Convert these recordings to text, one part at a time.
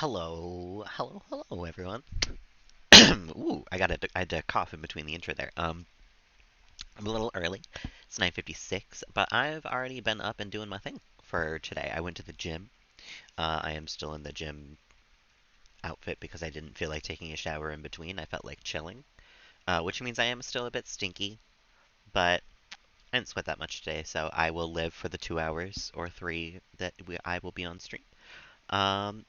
Hello, everyone. Ooh, I had to cough in between the intro there. I'm a little early. It's 9:56, but I've already been up and doing my thing for today. I went to the gym. I am still in the gym outfit because I didn't feel like taking a shower in between. I felt like chilling, which means I am still a bit stinky, but I didn't sweat that much today, so I will live for the 2 hours or three that I will be on stream. Um,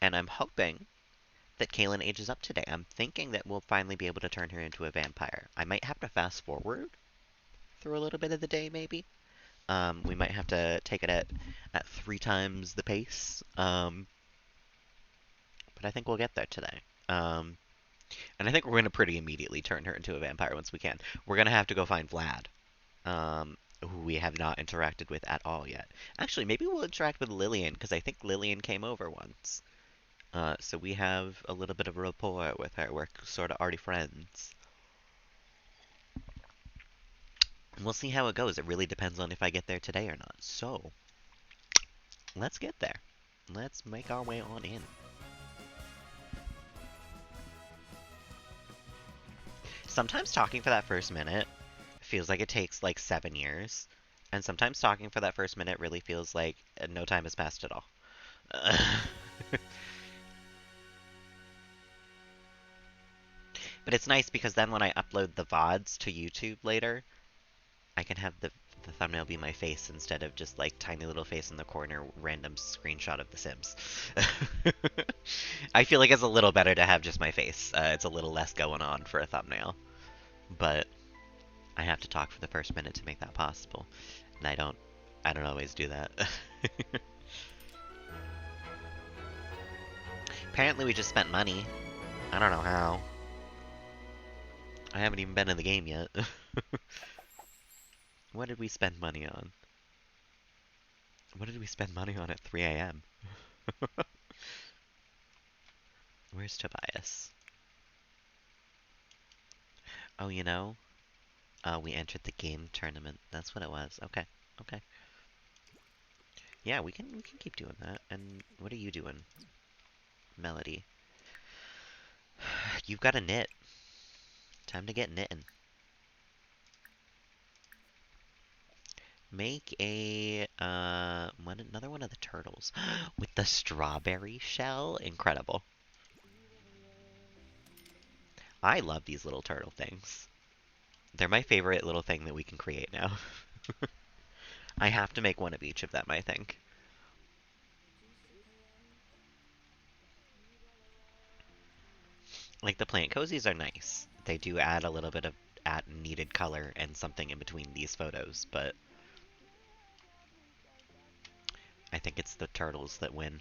and I'm hoping that Kaelyn ages up today. I'm thinking that we'll finally be able to turn her into a vampire. I might have to fast forward through a little bit of the day, maybe. We might have to take it at 3 times the pace. But I think we'll get there today. And I think we're going to pretty immediately turn her into a vampire once we can. We're going to have to go find Vlad, who we have not interacted with at all yet. Actually, maybe we'll interact with Lillian, because I think Lillian came over once. So we have a little bit of rapport with her. We're sort of already friends. We'll see how it goes. It really depends on if I get there today or not. So, let's get there. Let's make our way on in. Sometimes talking for that first minute feels like it takes like 7 years. And sometimes talking for that first minute really feels like no time has passed at all. But it's nice because then when I upload the VODs to YouTube later, I can have the thumbnail be my face instead of just like tiny little face in the corner random screenshot of The Sims. I feel like it's a little better to have just my face. It's a little less going on for a thumbnail. But I have to talk for the first minute to make that possible. And I don't always do that. Apparently we just spent money. I don't know how. I haven't even been in the game yet. What did we spend money on? What did we spend money on at 3 a.m.? Where's Tobias? Oh, we entered the game tournament. That's what it was. Okay. Okay. Yeah, we can keep doing that. And what are you doing, Melody? You've got to knit. Time to get knitting. Make another one of the turtles with the strawberry shell. Incredible. I love these little turtle things. They're my favorite little thing that we can create now. I have to make one of each of them, I think. Like the plant cozies are nice. They do add a little bit of add needed color and something in between these photos, but I think it's the turtles that win.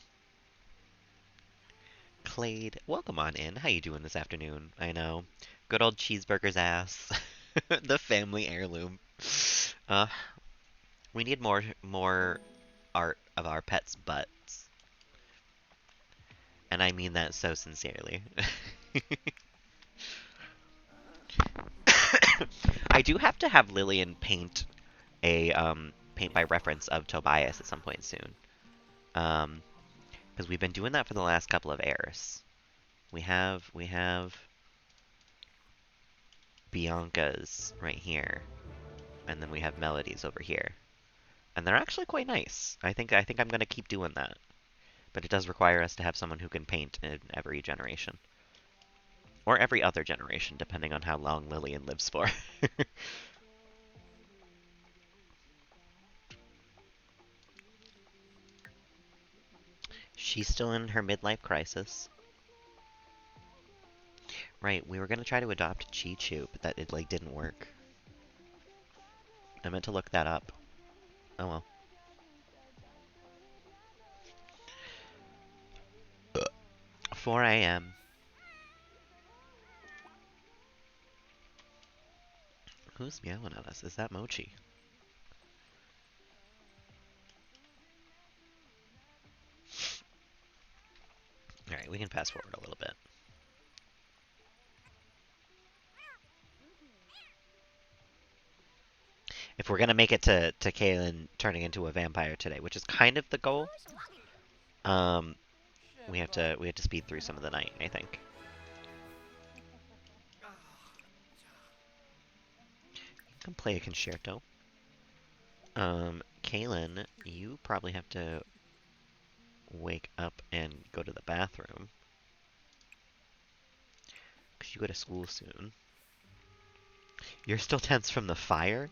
Clade, welcome on in. How you doing this afternoon? I know. Good old cheeseburger's ass. The family heirloom. Uh, we need more art of our pets' butts. And I mean that so sincerely. I do have to have Lillian paint a paint by reference of Tobias at some point soon. Um, because we've been doing that for the last couple of airs. We have Bianca's right here, and then we have Melody's over here, and they're actually quite nice. I think I'm gonna keep doing that, but it does require us to have someone who can paint in every generation, or every other generation, depending on how long Lillian lives for. She's still in her midlife crisis. Right, we were gonna try to adopt Chi Chu, but that it like didn't work. I meant to look that up. Oh well. 4 a.m. Who's meowing at us? Is that Mochi? Alright, we can fast forward a little bit. If we're gonna make it to Kaelyn turning into a vampire today, which is kind of the goal, um, we have to speed through some of the night, I think. You can play a concerto. Kaelyn, you probably have to wake up and go to the bathroom because you go to school soon. You're still tense from the fire?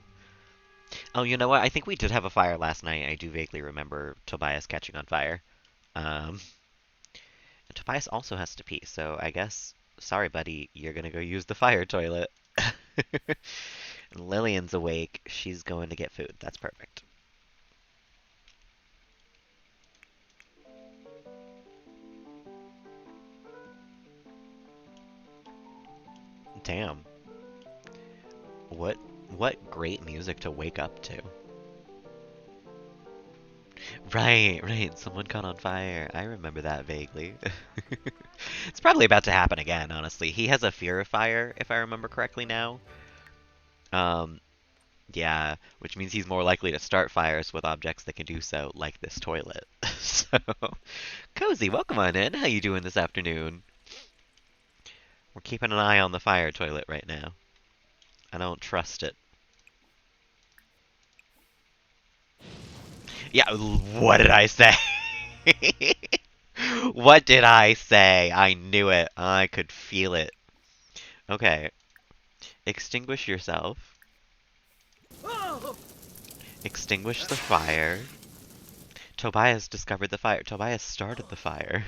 Oh, you know what? I think we did have a fire last night. I do vaguely remember Tobias catching on fire. Um, and Tobias also has to pee, so I guess, sorry, buddy, you're gonna go use the fire toilet. And Lillian's awake. She's going to get food. That's perfect. Damn. What what great music to wake up to. Right, right. Someone caught on fire. I remember that vaguely. It's probably about to happen again, honestly. He has a fear of fire, if I remember correctly now. Um, yeah, which means he's more likely to start fires with objects that can do so, like this toilet. So, Cozy, welcome on in. How you doing this afternoon? We're keeping an eye on the fire toilet right now. I don't trust it. Yeah, what did I say? What did I say? I knew it. I could feel it. Okay. Extinguish yourself. Extinguish the fire. Tobias discovered the fire. Tobias started the fire.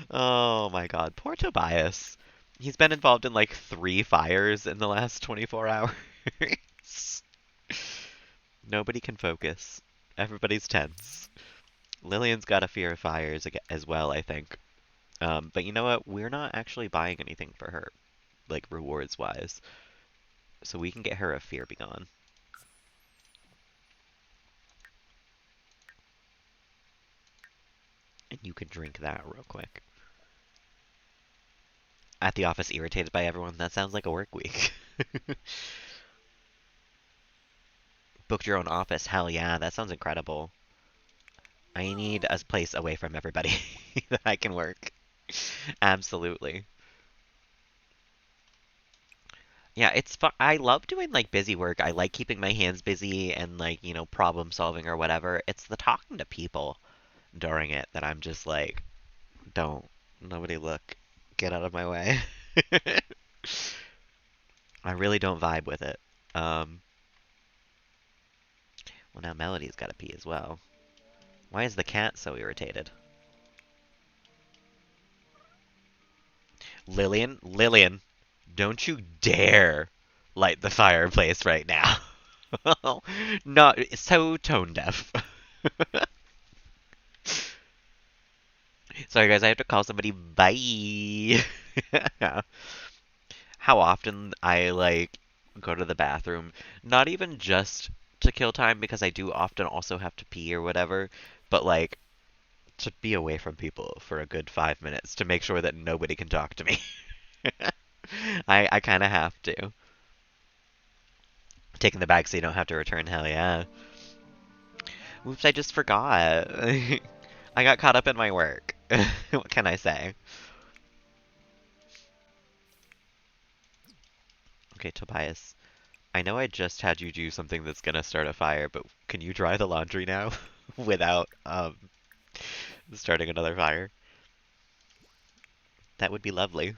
Oh my god. Poor Tobias. He's been involved in like 3 fires in the last 24 hours. Nobody can focus. Everybody's tense. Lillian's got a fear of fires as well, I think. But you know what? We're not actually buying anything for her, like rewards wise. So we can get her a fear begone. And you can drink that real quick. At the office, irritated by everyone. That sounds like a work week. Booked your own office. Hell yeah, that sounds incredible. I need a place away from everybody that I can work. Absolutely. Yeah, it's fun. I love doing like busy work. I like keeping my hands busy and like, problem solving or whatever. It's the talking to people during it that I'm just like, don't. Nobody look. Get out of my way. I really don't vibe with it. Um, well, now Melody's got to pee as well. Why is the cat so irritated? Lillian, don't you dare light the fireplace right now. Not so tone deaf. Sorry guys, I have to call somebody. Bye. How often I like go to the bathroom, not even just to kill time because I do often also have to pee or whatever, but like to be away from people for a good 5 minutes to make sure that nobody can talk to me. I kind of have to. Taking the bag so you don't have to return, hell yeah. Oops, I just forgot. I got caught up in my work. What can I say? Okay, Tobias. I know I just had you do something that's gonna start a fire, but can you dry the laundry now without starting another fire? That would be lovely.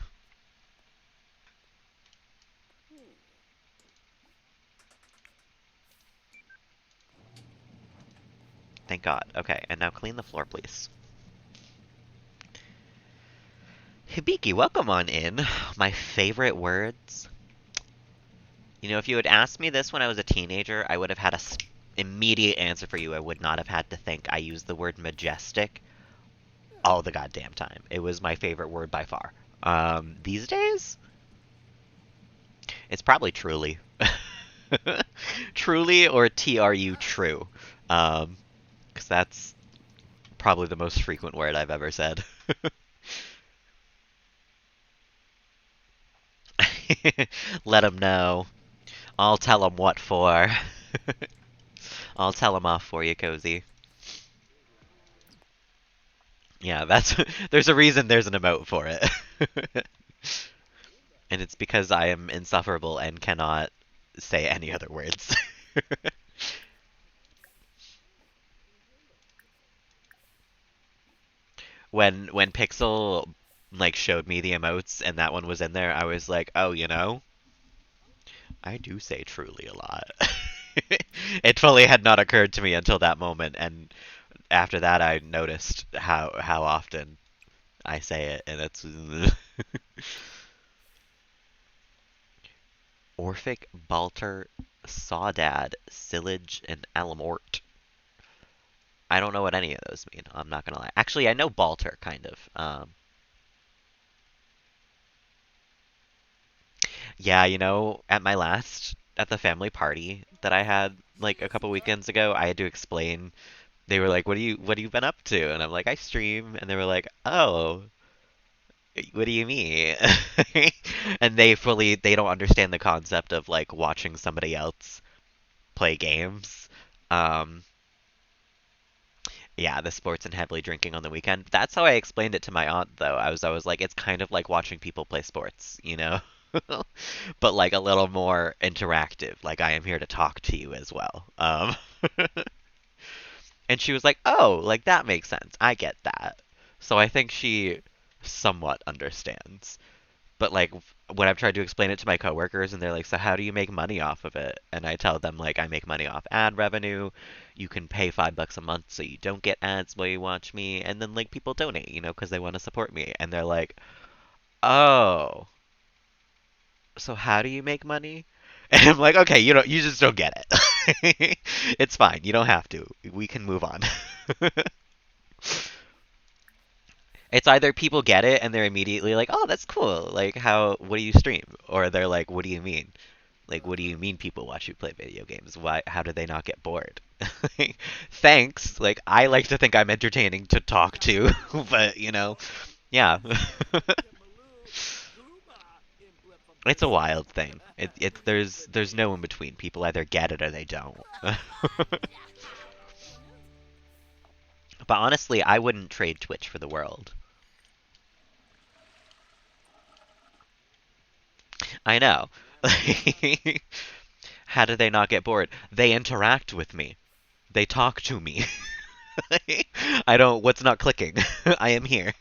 Thank God. Okay, and now clean the floor, please. Hibiki, welcome on in. My favorite words. If you had asked me this when I was a teenager, I would have had a immediate answer for you. I would not have had to think. I used the word majestic all the goddamn time. It was my favorite word by far. These days, it's probably truly. Truly or TRU true. Because that's probably the most frequent word I've ever said. Let them know. I'll tell them what for. I'll tell them off for you, Cozy. Yeah, that's there's a reason there's an emote for it. And it's because I am insufferable and cannot say any other words. When Pixel like showed me the emotes and that one was in there, I was like, "Oh, I do say truly a lot." It fully had not occurred to me until that moment, and after that I noticed how often I say it, and it's Orphic, Balter, Sawdad, Sillage, and Alamort. I don't know what any of those mean. I'm not gonna lie. Actually, I know Balter kind of. Yeah, at the family party that I had like a couple weekends ago, I had to explain. They were like, what have you been up to?" And I'm like, "I stream." And they were like, "Oh, what do you mean?" And they don't understand the concept of like watching somebody else play games. Um, yeah, the sports and heavily drinking on the weekend. That's how I explained it to my aunt, though. I was like, it's kind of like watching people play sports, but like a little more interactive. Like I am here to talk to you as well. And she was like, "Oh, like that makes sense. I get that." So I think she somewhat understands. But like when I've tried to explain it to my coworkers and they're like, "So how do you make money off of it?" And I tell them like I make money off ad revenue. You can pay $5 a month so you don't get ads while you watch me, and then like people donate, because they want to support me. And they're like, "Oh, so how do you make money?" And I'm like, "Okay, you just don't get it. It's fine. You don't have to. We can move on." It's either people get it and they're immediately like, "Oh, that's cool. Like, what do you stream?" Or they're like, "What do you mean? Like, what do you mean people watch you play video games? How do they not get bored?" Thanks. Like, I like to think I'm entertaining to talk to, but, yeah. It's a wild thing. There's no in between. People either get it or they don't. But honestly, I wouldn't trade Twitch for the world. I know. How do they not get bored? They interact with me. They talk to me. What's not clicking? I am here.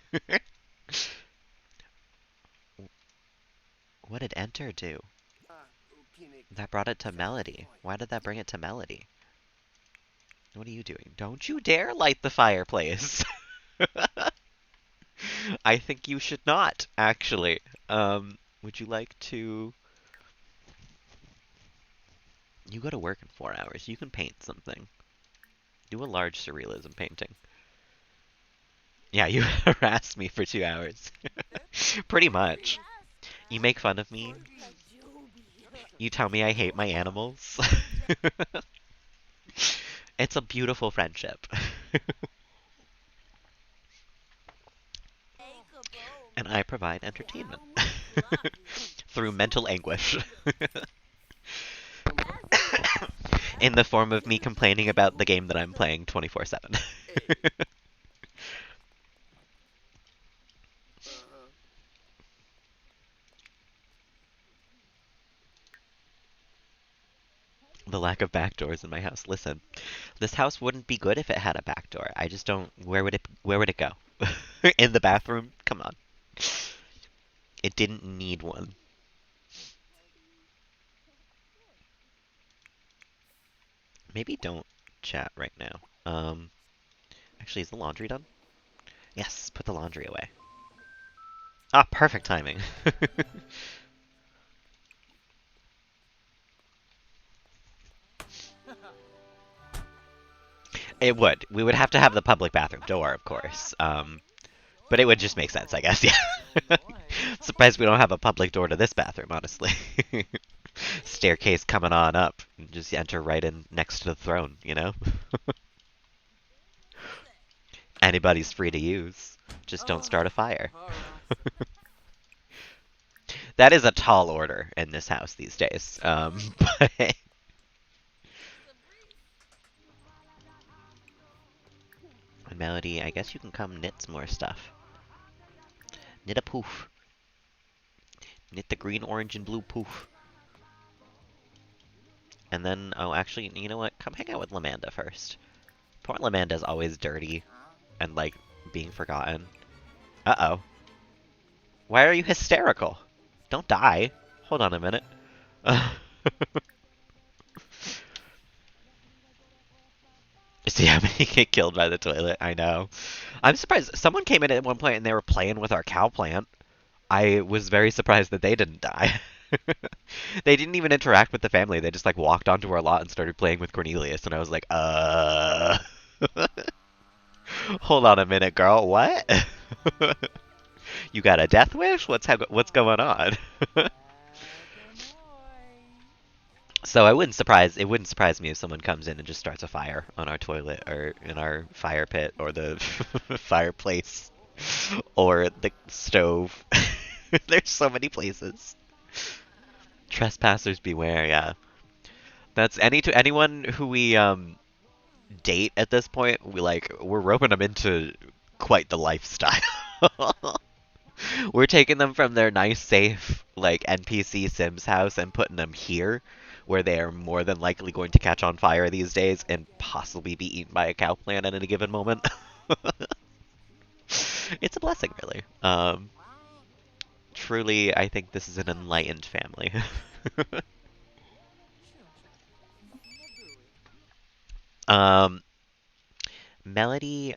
What did enter do? That brought it to Melody. Why did that bring it to Melody? What are you doing? Don't you dare light the fireplace. I think you should not, actually. Would you like to... You go to work in 4 hours. You can paint something. Do a large surrealism painting. Yeah, you harassed me for 2 hours. Pretty much. You make fun of me. You tell me I hate my animals. It's a beautiful friendship. And I provide entertainment through mental anguish in the form of me complaining about the game that I'm playing 24/7. The lack of backdoors in my house. Listen, this house wouldn't be good if it had a backdoor. I just don't. Where would it go? In the bathroom? Come on. It didn't need one. Maybe don't chat right now. Actually, is the laundry done? Yes, put the laundry away. Ah, perfect timing. It would. We would have to have the public bathroom door, of course. But it would just make sense, I guess. Yeah. Surprised we don't have a public door to this bathroom, honestly. Staircase coming on up. Just enter right in next to the throne. Anybody's free to use. Just don't start a fire. That is a tall order in this house these days. But Melody, I guess you can come knit some more stuff. Knit a poof. Knit the green, orange, and blue poof. And then, oh, actually, you know what? Come hang out with Lamanda first. Poor Lamanda's always dirty and, like, being forgotten. Uh-oh. Why are you hysterical? Don't die. Hold on a minute. See how many get killed by the toilet? I know. I'm surprised. Someone came in at one point and they were playing with our cow plant. I was very surprised that they didn't die. They didn't even interact with the family. They just like walked onto our lot and started playing with Cornelius, and I was like, hold on a minute, girl. What? You got a death wish? What's going on? So it wouldn't surprise me if someone comes in and just starts a fire on our toilet or in our fire pit or the fireplace or the stove. There's so many places. Trespassers beware, yeah. That's anyone who we date at this point, we're roping them into quite the lifestyle. We're taking them from their nice, safe, like NPC Sims house and putting them here, where they are more than likely going to catch on fire these days and possibly be eaten by a cow plant at any given moment. It's a blessing, really. Truly, I think this is an enlightened family. um, Melody,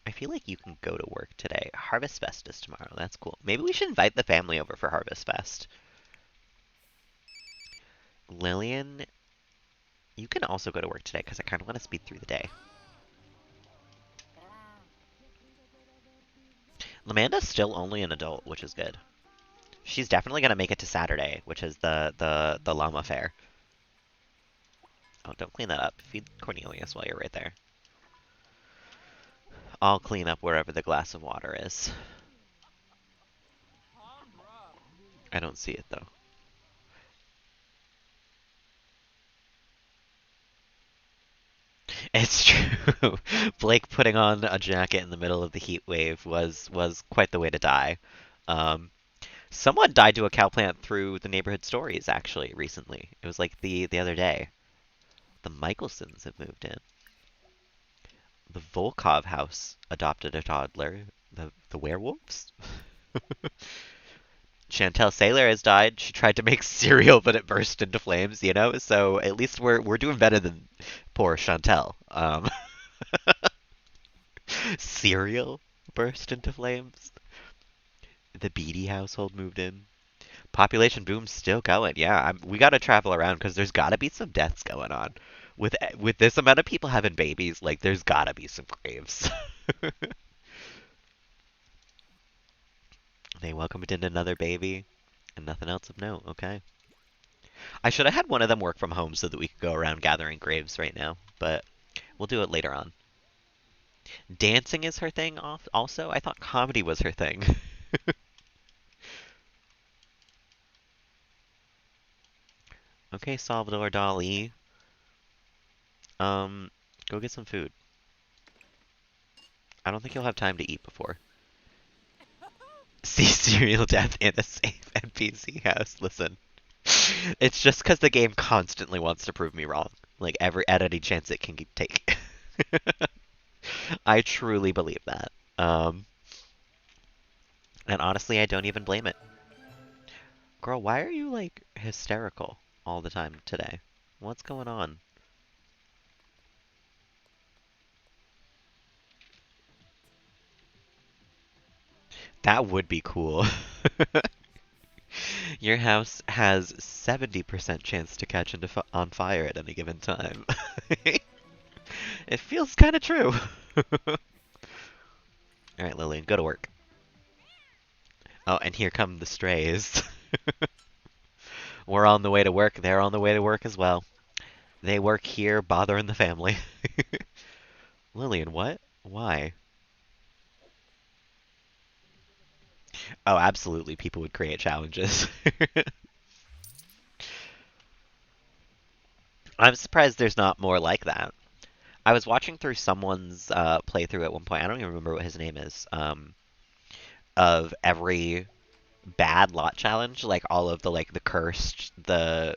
I feel like you can go to work today. Harvest Fest is tomorrow. That's cool. Maybe we should invite the family over for Harvest Fest. Lillian, you can also go to work today because I kind of want to speed through the day. Lamanda's still only an adult, which is good. She's definitely gonna make it to Saturday, which is the llama fair. Oh, don't clean that up. Feed Cornelius while you're right there. I'll clean up wherever the glass of water is. I don't see it though. It's true. Blake putting on a jacket in the middle of the heat wave was quite the way to die. Um, Someone died to a cow plant through the neighborhood stories actually recently. It was like the other day. The Michelsons have moved in. The Volkov house adopted a toddler. The werewolves? Chantel Sailor has died. She tried to make cereal, but it burst into flames, you know? So at least we're doing better than poor Chantel. Cereal burst into flames. The Beatty household moved in. Population boom's still going. Yeah, we got to travel around because there's got to be some deaths going on. With this amount of people having babies, like there's got to be some graves. They welcomed in another baby and nothing else of note. Okay. I should have had one of them work from home so that we could go around gathering graves right now, but we'll do it later on. Dancing is her thing also? I thought comedy was her thing. Okay, Salvador Dali. Um, Go get some food. I don't think you'll have time to eat before. See serial death in a safe NPC house. Listen, it's just because the game constantly wants to prove me wrong. Like at any chance it can take. I truly believe that. And honestly, I don't even blame it. Girl, why are you like hysterical all the time today? What's going on? That would be cool. Your house has 70% chance to catch on fire at any given time. It feels kind of true. Alright, Lillian, go to work. Oh, and here come the strays. We're on the way to work. They're on the way to work as well. They work here, bothering the family. Lillian, what? Why? Oh, absolutely, people would create challenges. I'm surprised there's not more like that. I was watching through someone's playthrough at one point. I don't even remember what his name is. Of every bad lot challenge, like all of the like the cursed, the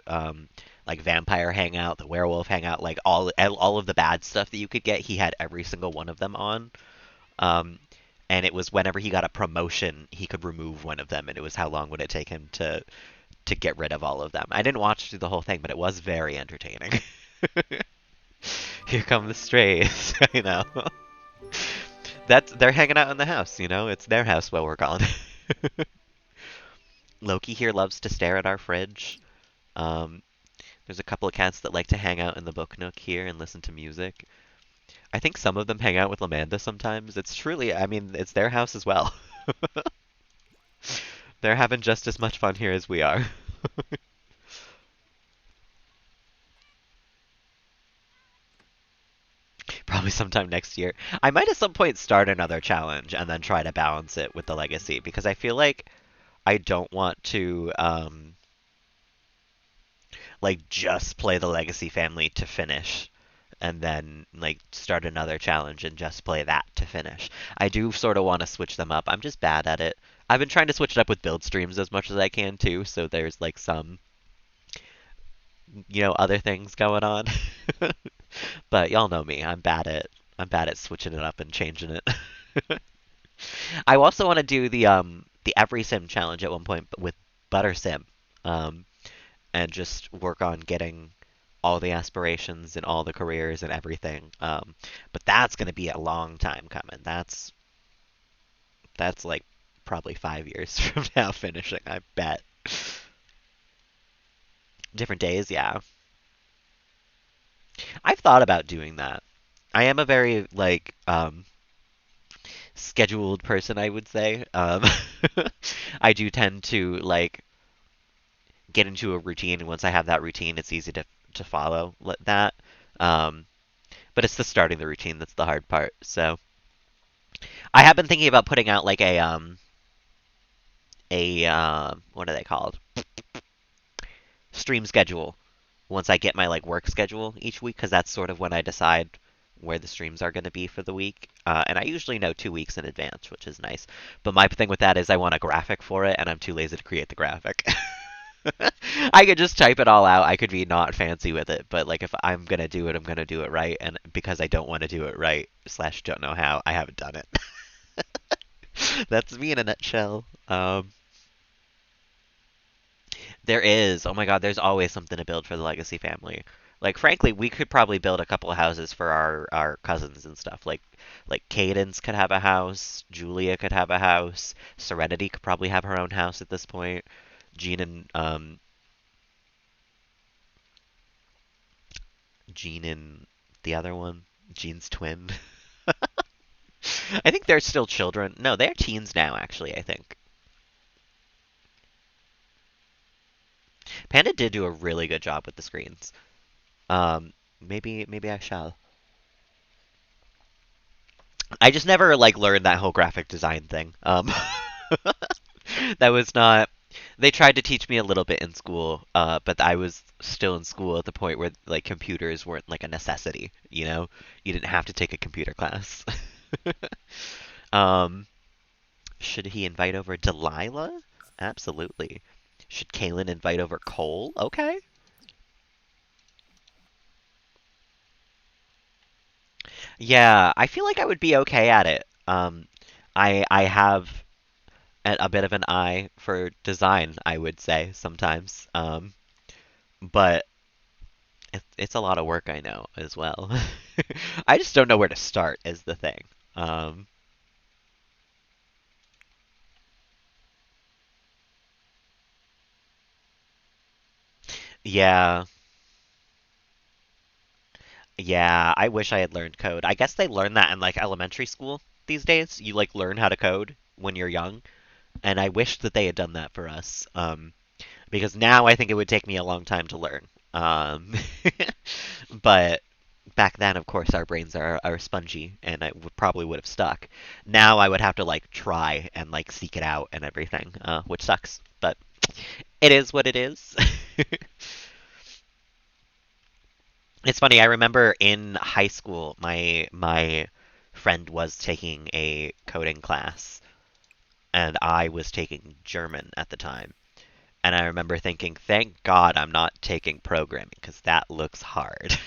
like vampire hangout, the werewolf hangout, like all of the bad stuff that you could get. He had every single one of them on. Um, and it was whenever he got a promotion, he could remove one of them, and it was how long would it take him to get rid of all of them. I didn't watch through the whole thing, but it was very entertaining. Here come the strays, you know. That's they're hanging out in the house, you know. It's their house while we're gone. Loki here loves to stare at our fridge. Um, there's a couple of cats that like to hang out in the book nook here and listen to music. I think some of them hang out with Lamanda sometimes. It's truly, I mean, it's their house as well. They're having just as much fun here as we are. Probably sometime next year. I might at some point start another challenge and then try to balance it with the legacy because I feel like I don't want to like just play the legacy family to finish and then like start another challenge and just play that to finish. I do sort of want to switch them up. I'm just bad at it. I've been trying to switch it up with build streams as much as I can too, so there's like some, other things going on. But y'all know me. I'm bad at switching it up and changing it. I also want to do the every sim challenge at one point with Butter Sim. Um and just work on getting all the aspirations and all the careers and everything. But that's going to be a long time coming. That's like probably 5 years from now finishing, I bet. Different days, yeah. I've thought about doing that. I am a very like scheduled person, I would say. I do tend to like get into a routine, and once I have that routine, it's easy to follow that. Um, but it's the starting the routine that's the hard part. So I have been thinking about putting out like a what are they called? Stream schedule once I get my like work schedule each week because that's sort of when I decide where the streams are going to be for the week. And I usually know 2 weeks in advance, which is nice. But my thing with that is I want a graphic for it, and I'm too lazy to create the graphic. I could just type it all out. I could be not fancy with it, but like if I'm gonna do it, I'm gonna do it right. And because I don't want to do it right slash don't know how, I haven't done it. That's me in a nutshell. There is. Oh my God, there's always something to build for the Legacy family. Like frankly, we could probably build a couple of houses for our cousins and stuff. Like Cadence could have a house, Julia could have a house, Serenity could probably have her own house at this point. Jean and Jean and the other one, Jean's twin. I think they're still children. No, they're teens now, actually, I think. Panda did do a really good job with the screens. Maybe I shall. I just never like learned that whole graphic design thing. That was not. They tried to teach me a little bit in school, but I was still in school at the point where like computers weren't like a necessity. You didn't have to take a computer class. um, should he invite over Delilah? Absolutely. Should Kaelyn invite over Cole? Okay. Yeah, I feel like I would be okay at it. I have a bit of an eye for design, I would say sometimes. But it's a lot of work, I know as well. I just don't know where to start is the thing. Um, yeah, yeah. I wish I had learned code. I guess they learn that in like elementary school these days. You like learn how to code when you're young, and I wish that they had done that for us. Because now I think it would take me a long time to learn. Um, but back then, of course, our brains are spongy, and I probably would have stuck. Now I would have to like try and like seek it out and everything, which sucks. But it is what it is. It's funny. I remember in high school, my friend was taking a coding class, and I was taking German at the time. And I remember thinking, thank God I'm not taking programming because that looks hard.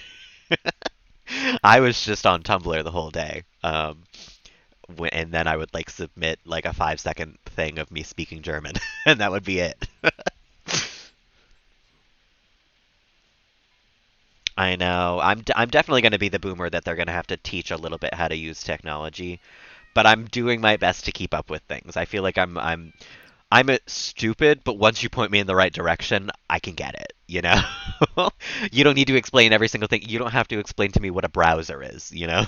I was just on Tumblr the whole day. And then I would like submit like a 5 second thing of me speaking German, and that would be it. I know. I'm definitely going to be the boomer that they're going to have to teach a little bit how to use technology, but I'm doing my best to keep up with things. I feel like I'm stupid, but once you point me in the right direction, I can get it, you know? You don't need to explain every single thing. You don't have to explain to me what a browser is, you know?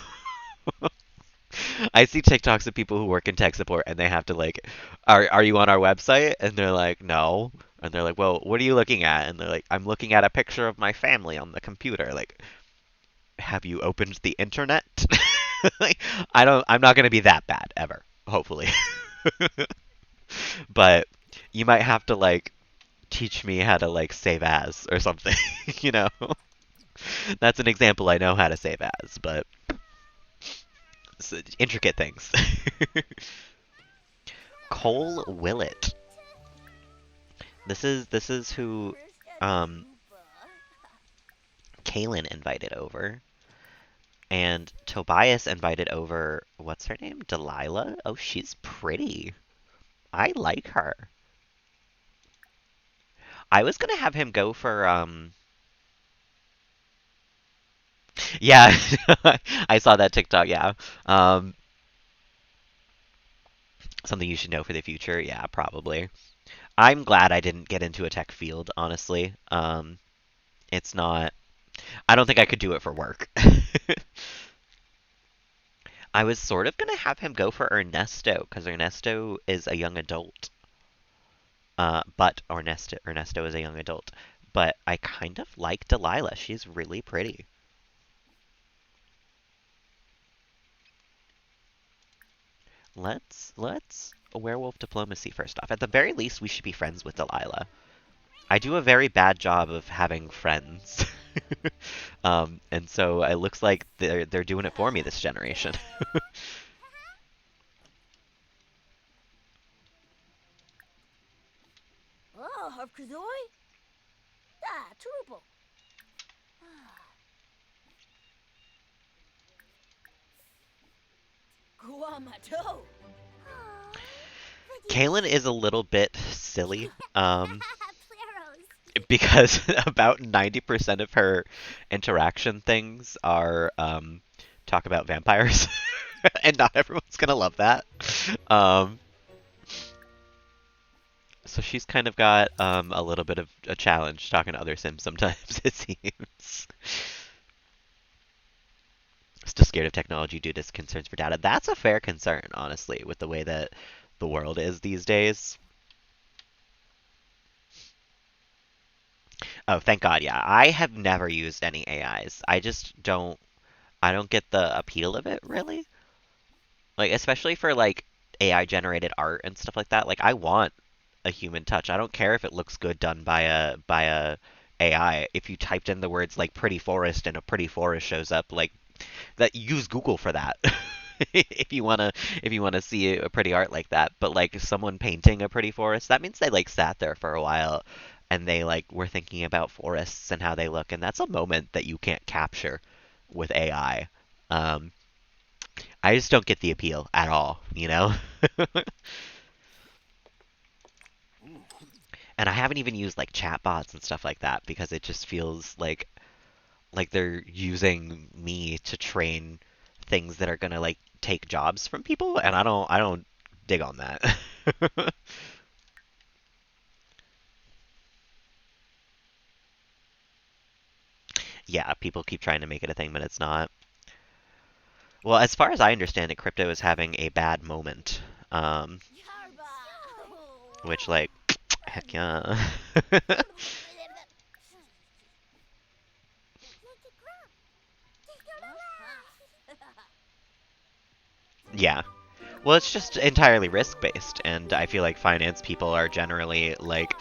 I see TikToks of people who work in tech support and they have to like, are you on our website? And they're like, no. And they're like, well, what are you looking at? And they're like, I'm looking at a picture of my family on the computer. Like, have you opened the internet? Like, I'm not going to be that bad ever, hopefully. But you might have to like teach me how to like save as or something, you know? That's an example I know how to save as, but it's intricate things. Cole Willett. This is who um Kaelyn invited over. And Tobias invited over what's her name? Delilah? Oh, she's pretty. I like her. I was gonna have him go for yeah, I saw that TikTok, yeah. Um Something you should know for the future, yeah, probably. I'm glad I didn't get into a tech field, honestly. It's not I don't think I could do it for work. I was sort of gonna have him go for Ernesto because Ernesto is a young adult. But Ernesto is a young adult. But I kind of like Delilah. She's really pretty. Let's werewolf diplomacy first off. At the very least, we should be friends with Delilah. I do a very bad job of having friends. And so it looks like they're doing it for me this generation. Oh, Harkazoi? Ah, Turupo. Guamato. Kaelyn is a little bit silly. Because about 90% of her interaction things are talk about vampires. And not everyone's gonna love that. Um, so she's kind of got a little bit of a challenge talking to other Sims sometimes, it seems. Still scared of technology due to concerns for data. That's a fair concern, honestly, with the way that the world is these days. Oh, thank God, yeah. I have never used any AIs. I don't get the appeal of it, really. Like, especially for like AI generated art and stuff like that. Like, I want a human touch. I don't care if it looks good done by a AI. If you typed in the words like pretty forest and a pretty forest shows up, like that use Google for that. If you wanna see a pretty art like that. But like someone painting a pretty forest, that means they like sat there for a while and they like were thinking about forests and how they look, and that's a moment that you can't capture with AI. Um, I just don't get the appeal at all, you know? And I haven't even used like chatbots and stuff like that because it just feels like they're using me to train things that are gonna like take jobs from people, and I don't dig on that. Yeah, people keep trying to make it a thing, but it's not. Well, as far as I understand it, crypto is having a bad moment. Yarba. Which like heck yeah. Yeah. Well, it's just entirely risk based, and I feel like finance people are generally like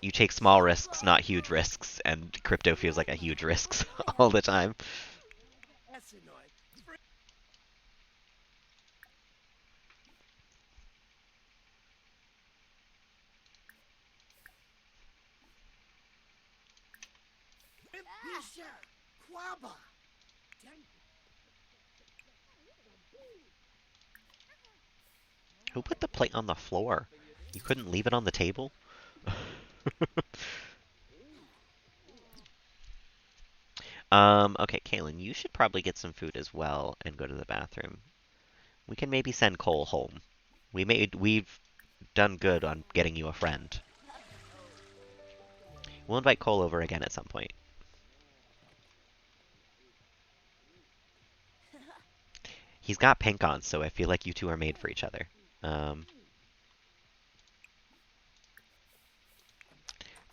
You take small risks, not huge risks, and crypto feels like a huge risk all the time. Who put the plate on the floor? You couldn't leave it on the table? Okay, Kaylin, you should probably get some food as well and go to the bathroom. We can maybe send Cole home. We've done good on getting you a friend. We'll invite Cole over again at some point. He's got pink on, so I feel like you two are made for each other. Um,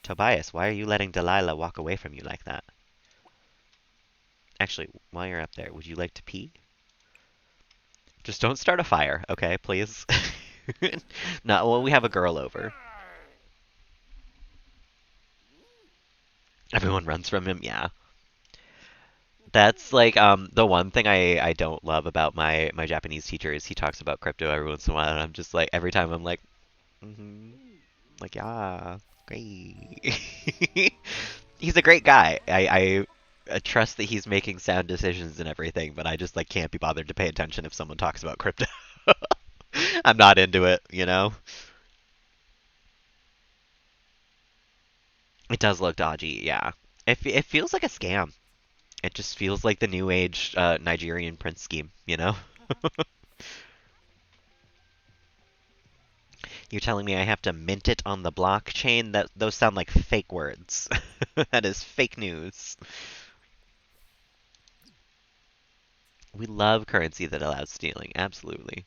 Tobias, why are you letting Delilah walk away from you like that? Actually, while you're up there, would you like to pee? Just don't start a fire, okay, please? Not when we have a girl over. Everyone runs from him, yeah. That's like the one thing I don't love about my Japanese teacher is he talks about crypto every once in a while, and I'm just like every time I'm like, mm-hmm, like yeah, great. He's a great guy. I trust that he's making sound decisions and everything, but I just like can't be bothered to pay attention if someone talks about crypto. I'm not into it, you know? It does look dodgy, yeah. It feels like a scam. It just feels like the new age Nigerian prince scheme, you know? You're telling me I have to mint it on the blockchain? That those sound like fake words. That is fake news. We love currency that allows stealing, absolutely.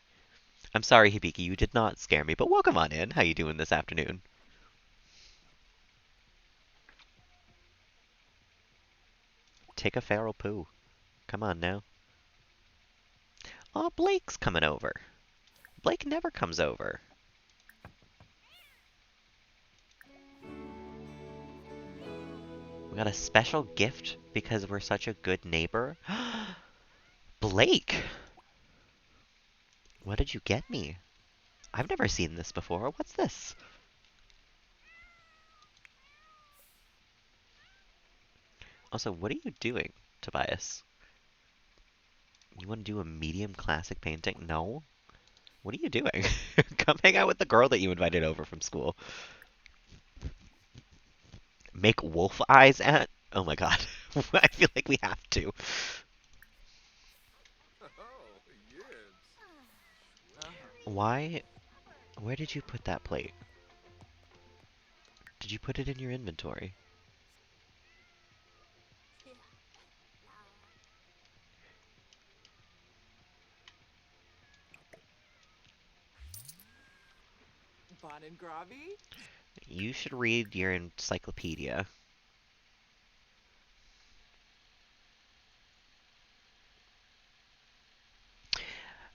I'm sorry, Hibiki, you did not scare me, but welcome on in. How you doing this afternoon? Take a feral poo. Come on now. Oh, Blake's coming over. Blake never comes over. We got a special gift because we're such a good neighbor. Blake, what did you get me? I've never seen this before. What's this? Also, what are you doing, Tobias? You want to do a medium classic painting? No? What are you doing? Come hang out with the girl that you invited over from school. Make wolf eyes at? Oh my god. I feel like we have to. Why? Where did you put that plate? Did you put it in your inventory? You should read your encyclopedia.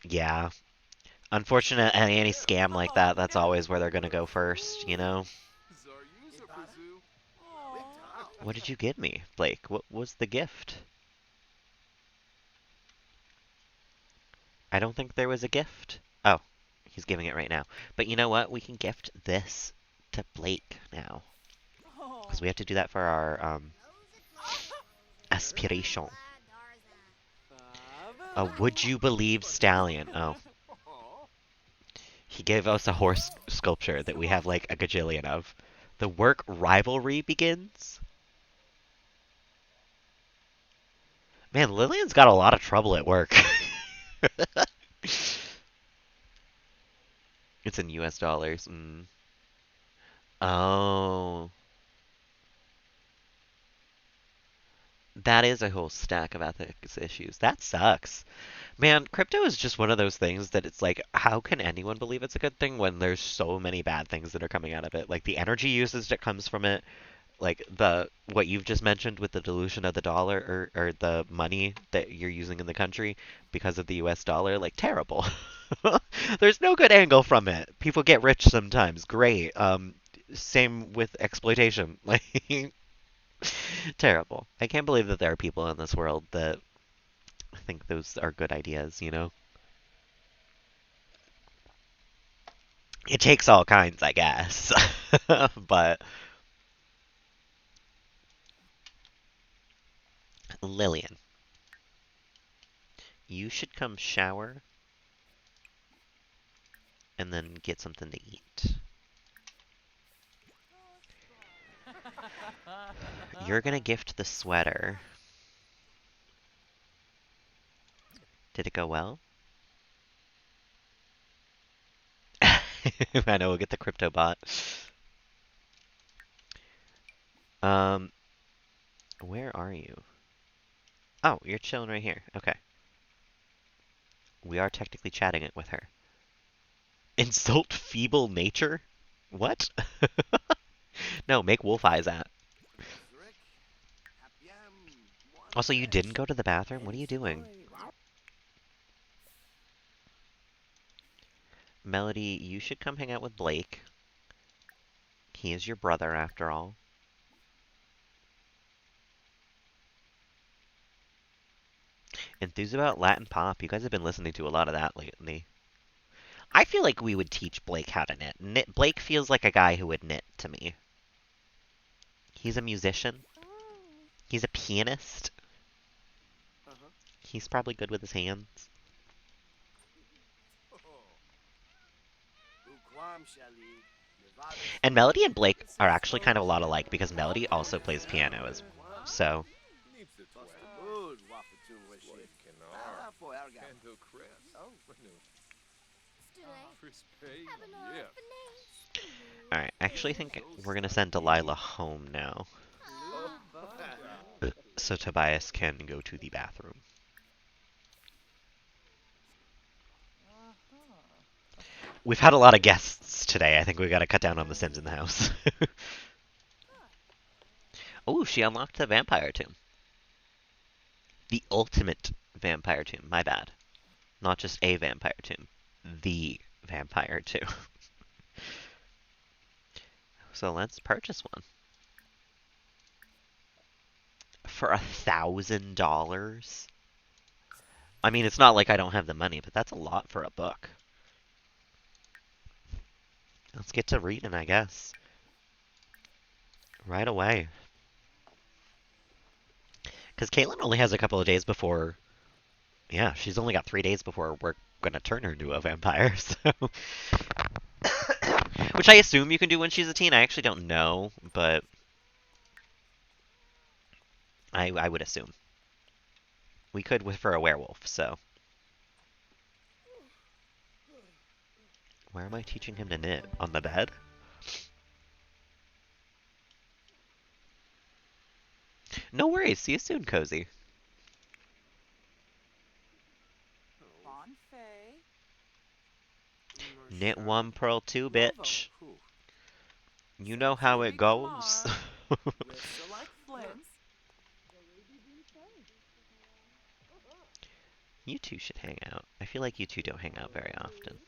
Yeah. Unfortunate, any scam like that, that's always where they're gonna go first, you know? What did you get me, Blake? What was the gift? I don't think there was a gift. Oh, he's giving it right now. But you know what? We can gift this to Blake now. Because we have to do that for our aspiration. A would you believe stallion. Oh. He gave us a horse sculpture that we have like a gajillion of. The work rivalry begins? Man, Lillian's got a lot of trouble at work. It's in US dollars. Mm. Oh. That is a whole stack of ethics issues. That sucks. Man, crypto is just one of those things that it's like, how can anyone believe it's a good thing when there's so many bad things that are coming out of it? Like the energy usage that comes from it, like the what you've just mentioned with the dilution of the dollar or the money that you're using in the country because of the US dollar, like terrible. There's no good angle from it. People get rich sometimes, great. Same with exploitation. Like, terrible. I can't believe that there are people in this world that think those are good ideas, you know? It takes all kinds, I guess. But Lillian, you should come shower and then get something to eat. You're gonna gift the sweater. Did it go well? I know, we'll get the crypto bot. Um, where are you? Oh, you're chilling right here. Okay. We are technically chatting it with her. Insult feeble nature? What? No, make wolf eyes at. Also, you didn't go to the bathroom? What are you doing? Melody, you should come hang out with Blake. He is your brother, after all. Enthused about Latin pop. You guys have been listening to a lot of that lately. I feel like we would teach Blake how to knit. Blake feels like a guy who would knit to me. He's a musician. He's a pianist. He's probably good with his hands. And Melody and Blake are actually kind of a lot alike because Melody also plays piano as so. Alright, I actually think we're gonna send Delilah home now. So Tobias can go to the bathroom. We've had a lot of guests today. I think we gotta cut down on the Sims in the house. Oh, she unlocked the vampire tomb. The ultimate vampire tomb. My bad. Not just a vampire tomb. The vampire tomb. So let's purchase one. For $1,000? I mean, it's not like I don't have the money, but that's a lot for a book. Let's get to reading, I guess. Right away. Because Kaelyn only has a couple of days before... Yeah, she's only got 3 days before we're gonna turn her into a vampire, so... Which I assume you can do when she's a teen. I actually don't know, but... I would assume. We could with for a werewolf, so... Where am I teaching him to knit? On the bed? No worries. See you soon, Cozy. Knit one, pearl two, bitch. You know how it goes. You two should hang out. I feel like you two don't hang out very often.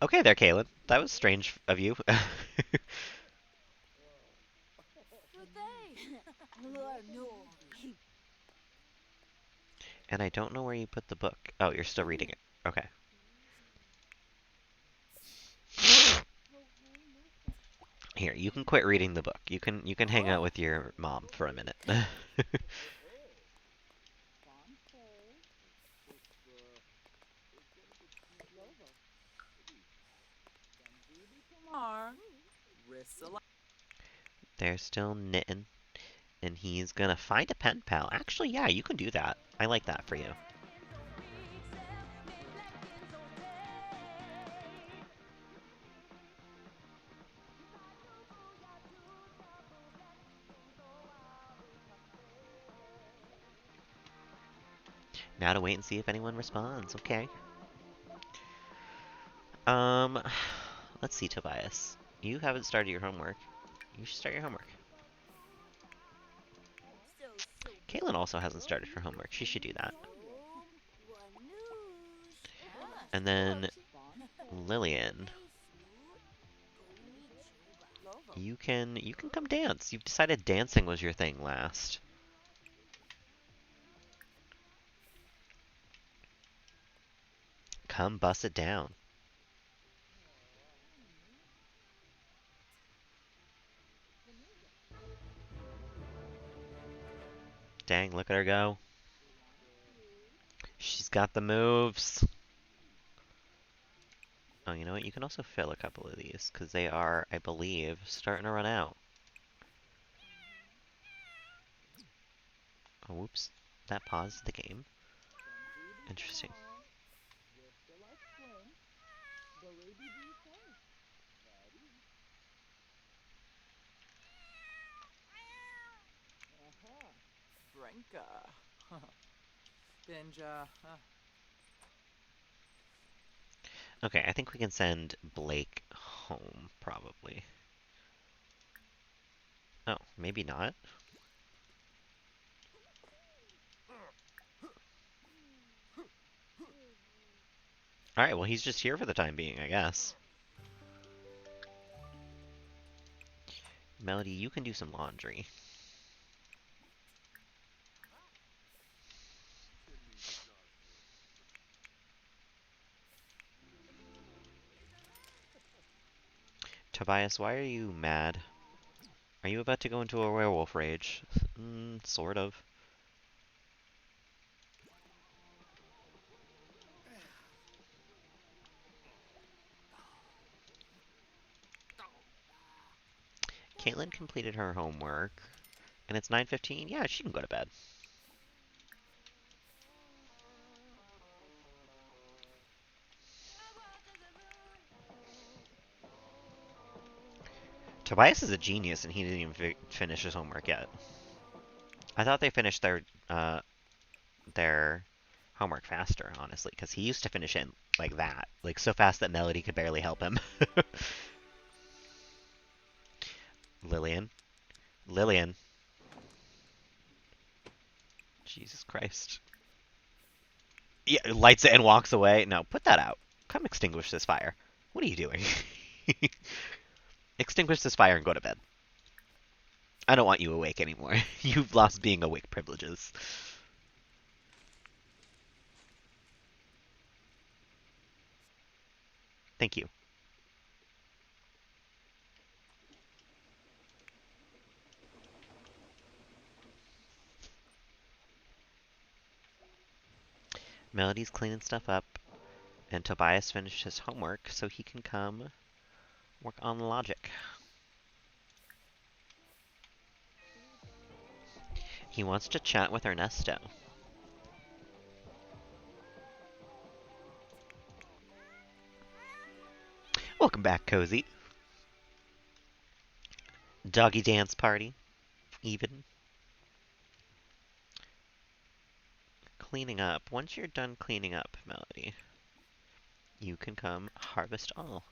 Okay there, Kaelyn. That was strange of you. And I don't know where you put the book. Oh, you're still reading it. Okay. Here, you can quit reading the book. You can hang out with your mom for a minute. They're still knitting. And he's gonna find a pen pal. Actually, yeah, you can do that. I like that for you. Now to wait and see if anyone responds. Okay. Um, let's see, Tobias. You haven't started your homework. You should start your homework. Kaelyn also hasn't started her homework. She should do that. One news. Ah, And then George. Lillian, you can come dance. You've decided dancing was your thing last. Come bust it down. Dang, look at her go. She's got the moves. Oh, you know what? You can also fill a couple of these, because they are, I believe, starting to run out. Oh, whoops. That paused the game. Interesting. Franca. Benja. Okay, I think we can send Blake home, probably. Oh, maybe not. Alright, well, he's just here for the time being, I guess. Melody, you can do some laundry. Tobias, why are you mad? Are you about to go into a werewolf rage? Sort of. Caitlin completed her homework, and it's 9:15. Yeah, she can go to bed. Tobias is a genius, and he didn't even finish his homework yet. I thought they finished their homework faster, honestly, because he used to finish it like that, like so fast that Melody could barely help him. Lillian, Lillian, Jesus Christ! Yeah, lights it and walks away. No, put that out. Come extinguish this fire. What are you doing? Extinguish this fire and go to bed. I don't want you awake anymore. You've lost being awake privileges. Thank you. Melody's cleaning stuff up, and Tobias finished his homework so he can come work on logic. He wants to chat with Ernesto. Welcome back, Cozy. Doggy dance party, even. Cleaning up. Once you're done cleaning up, Melody, you can come harvest all.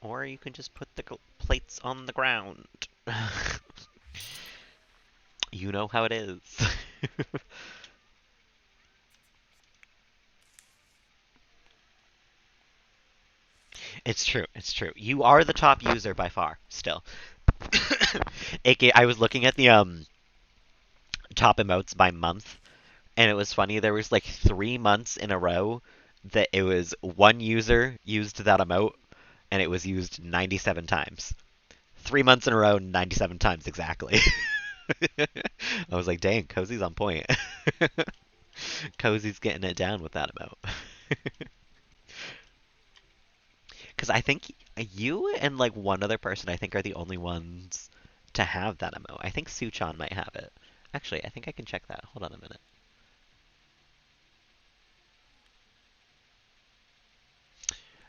Or you can just put the plates on the ground. You know how it is. It's true. It's true. You are the top user by far, still. AK, I was looking at the top emotes by month, and it was funny. There was like 3 months in a row that it was one user used that emote, and it was used 97 times. 3 months in a row, 97 times exactly. I was like, dang, Cozy's on point. Cozy's getting it down with that emote. Because I think you and like one other person, I think, are the only ones to have that emote. I think Suchan might have it. Actually, I think I can check that. Hold on a minute.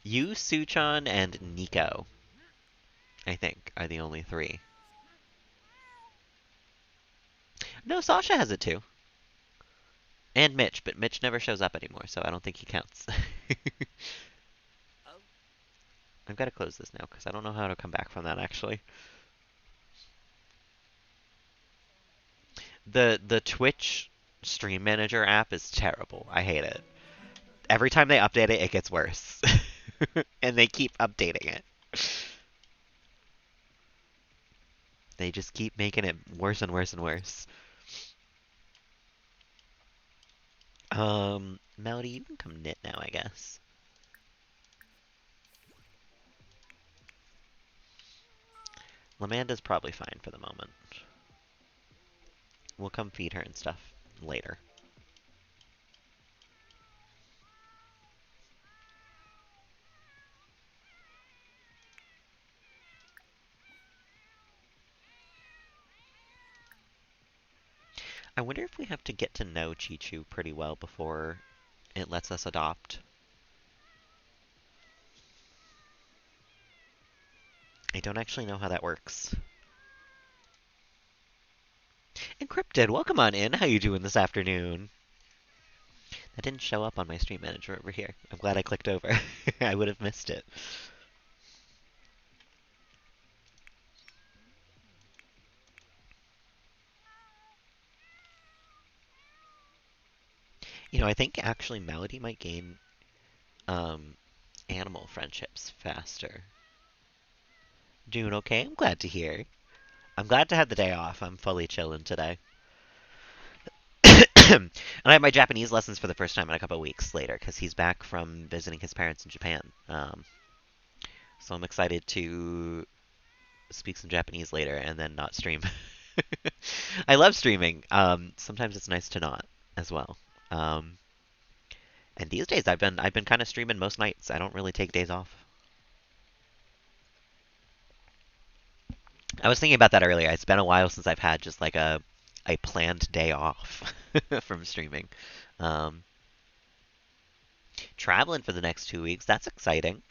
You, Suchan, and Nico, I think, are the only three. No, Sasha has it too. And Mitch, but Mitch never shows up anymore, so I don't think he counts. I've got to close this now because I don't know how to come back from that actually. The Twitch Stream Manager app is terrible. I hate it. Every time they update it, it gets worse. And they keep updating it. They just keep making it worse and worse and worse. Melody, you can come knit now, I guess. Lamanda's probably fine for the moment. We'll come feed her and stuff later. I wonder if we have to get to know Chi-Chu pretty well before it lets us adopt. I don't actually know how that works. Encrypted, welcome on in. How you doing this afternoon? That didn't show up on my stream manager over here. I'm glad I clicked over. I would have missed it. You know, I think actually Melody might gain um, animal friendships faster. Doing okay? I'm glad to hear. I'm glad to have the day off. I'm fully chilling today. And I have my Japanese lessons for the first time in a couple of weeks later because he's back from visiting his parents in Japan. So I'm excited to speak some Japanese later and then not stream. I love streaming. Sometimes it's nice to not as well. Um, and these days I've been kind of streaming most nights. I don't really take days off. I was thinking about that earlier. It's been a while since I've had just like a planned day off from streaming. Um, Traveling for the next 2 weeks. That's exciting.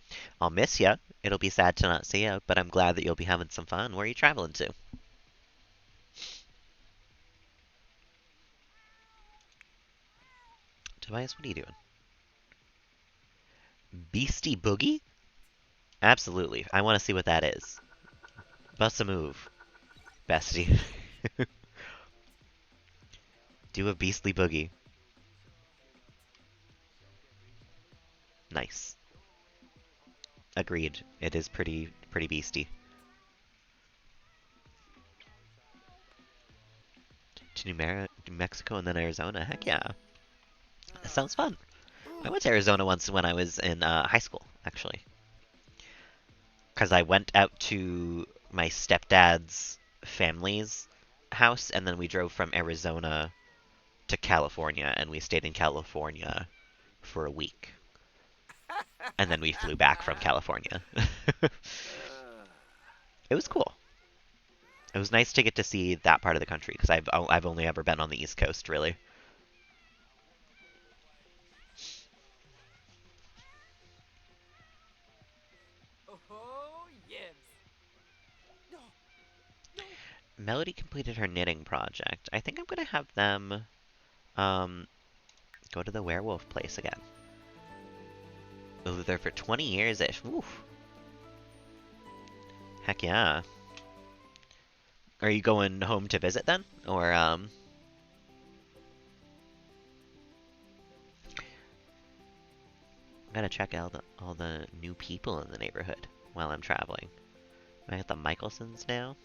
I'll miss you. It'll be sad to not see you, but I'm glad that you'll be having some fun. Where are you traveling to? Tobias, what are you doing? Beastie Boogie? Absolutely. I want to see what that is. Bust a move, bestie. Do a beastly boogie. Nice. Agreed. It is pretty beasty. To New Mexico and then Arizona. Heck yeah. That sounds fun. I went to Arizona once when I was in high school, actually. Because I went out to my stepdad's family's house, and then we drove from Arizona to California, and we stayed in California for a week. And then we flew back from California. It was cool. It was nice to get to see that part of the country, because I've only ever been on the East Coast, really. Oh, yes. Melody completed her knitting project. I think I'm gonna have them um, go to the werewolf place again. They lived there for 20 years-ish. Oof. Heck yeah. Are you going home to visit then? Or, I'm gonna check out all the new people in the neighborhood while I'm traveling. Am I at the Michelsons now?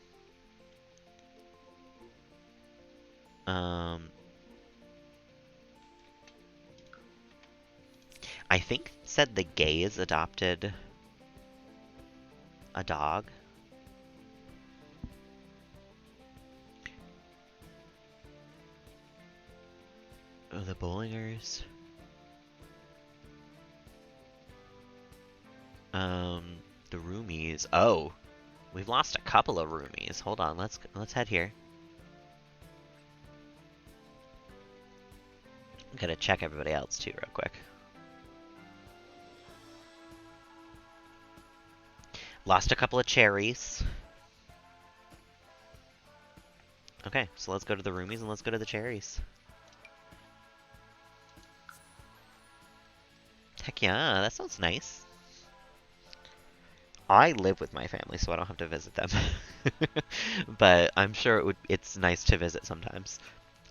Um, I think it said the gays adopted a dog. Oh, the Bollingers. The roomies. Oh, we've lost a couple of roomies. Hold on, let's head here. I'm gonna check everybody else too, real quick. Lost a couple of cherries. Okay, so let's go to the roomies and let's go to the cherries. Heck yeah, that sounds nice. I live with my family, so I don't have to visit them. But I'm sure it's nice to visit sometimes.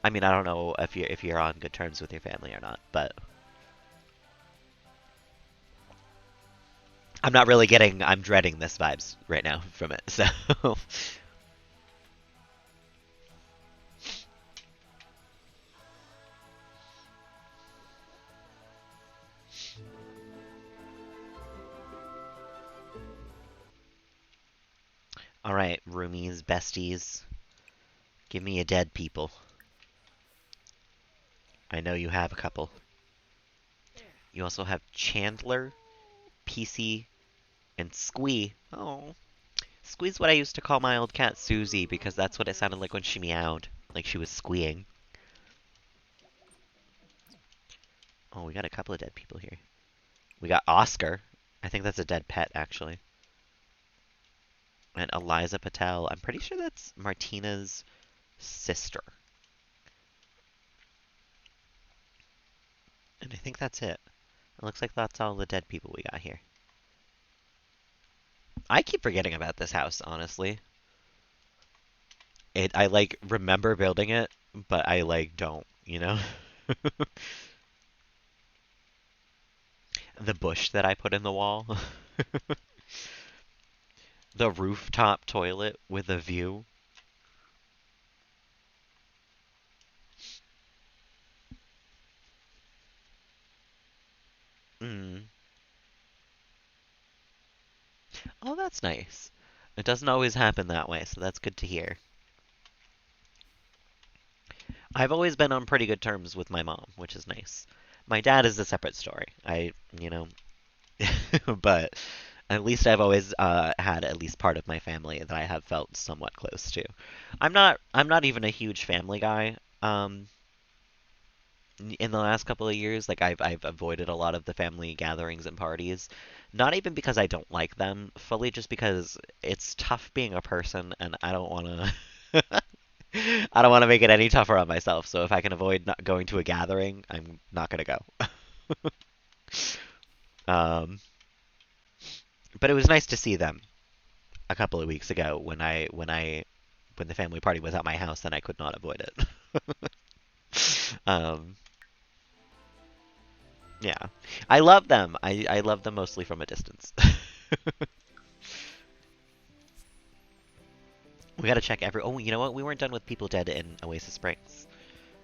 I mean, I don't know if you're on good terms with your family or not, but I'm not really getting. I'm dreading this vibes right now from it. So, all right, roomies, besties, give me a dead people. I know you have a couple. You also have Chandler, PC, and Squee. Oh, Squee's what I used to call my old cat Susie because that's what it sounded like when she meowed, like she was squeeing. Oh, we got a couple of dead people here. We got Oscar. I think that's a dead pet, actually. And Eliza Patel. I'm pretty sure that's Martina's sister. And I think that's it. It looks like that's all the dead people we got here. I keep forgetting about this house, honestly. I like remember building it, but I like don't, you know? The bush that I put in the wall. The rooftop toilet with a view. Mm. Oh, that's nice. It doesn't always happen that way, so that's good to hear. I've always been on pretty good terms with my mom, which is nice. My dad is a separate story. You know, but at least I've always had at least part of my family that I have felt somewhat close to. I'm not even a huge family guy. In the last couple of years, like I've avoided a lot of the family gatherings and parties. Not even because I don't like them, fully just because it's tough being a person, and I don't want to. I don't want to make it any tougher on myself. So if I can avoid not going to a gathering, I'm not gonna go. Um, but it was nice to see them a couple of weeks ago when the family party was at my house and I could not avoid it. um, yeah, I love them. I love them mostly from a distance. We gotta check every. Oh, you know what? We weren't done with people dead in Oasis Springs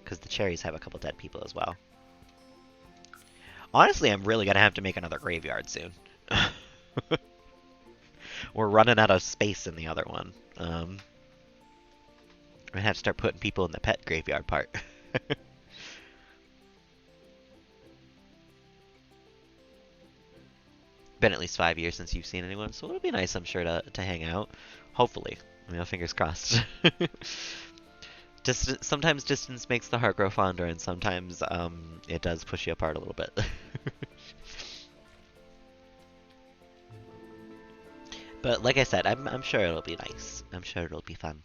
because the cherries have a couple dead people as well. Honestly, I'm really gonna have to make another graveyard soon. We're running out of space in the other one. I'm gonna have to start putting people in the pet graveyard part. Been at least 5 years since you've seen anyone, so it'll be nice, I'm sure, to hang out. Hopefully. Fingers crossed. Sometimes distance makes the heart grow fonder, and sometimes it does push you apart a little bit. But like I said, I'm sure it'll be nice. I'm sure it'll be fun.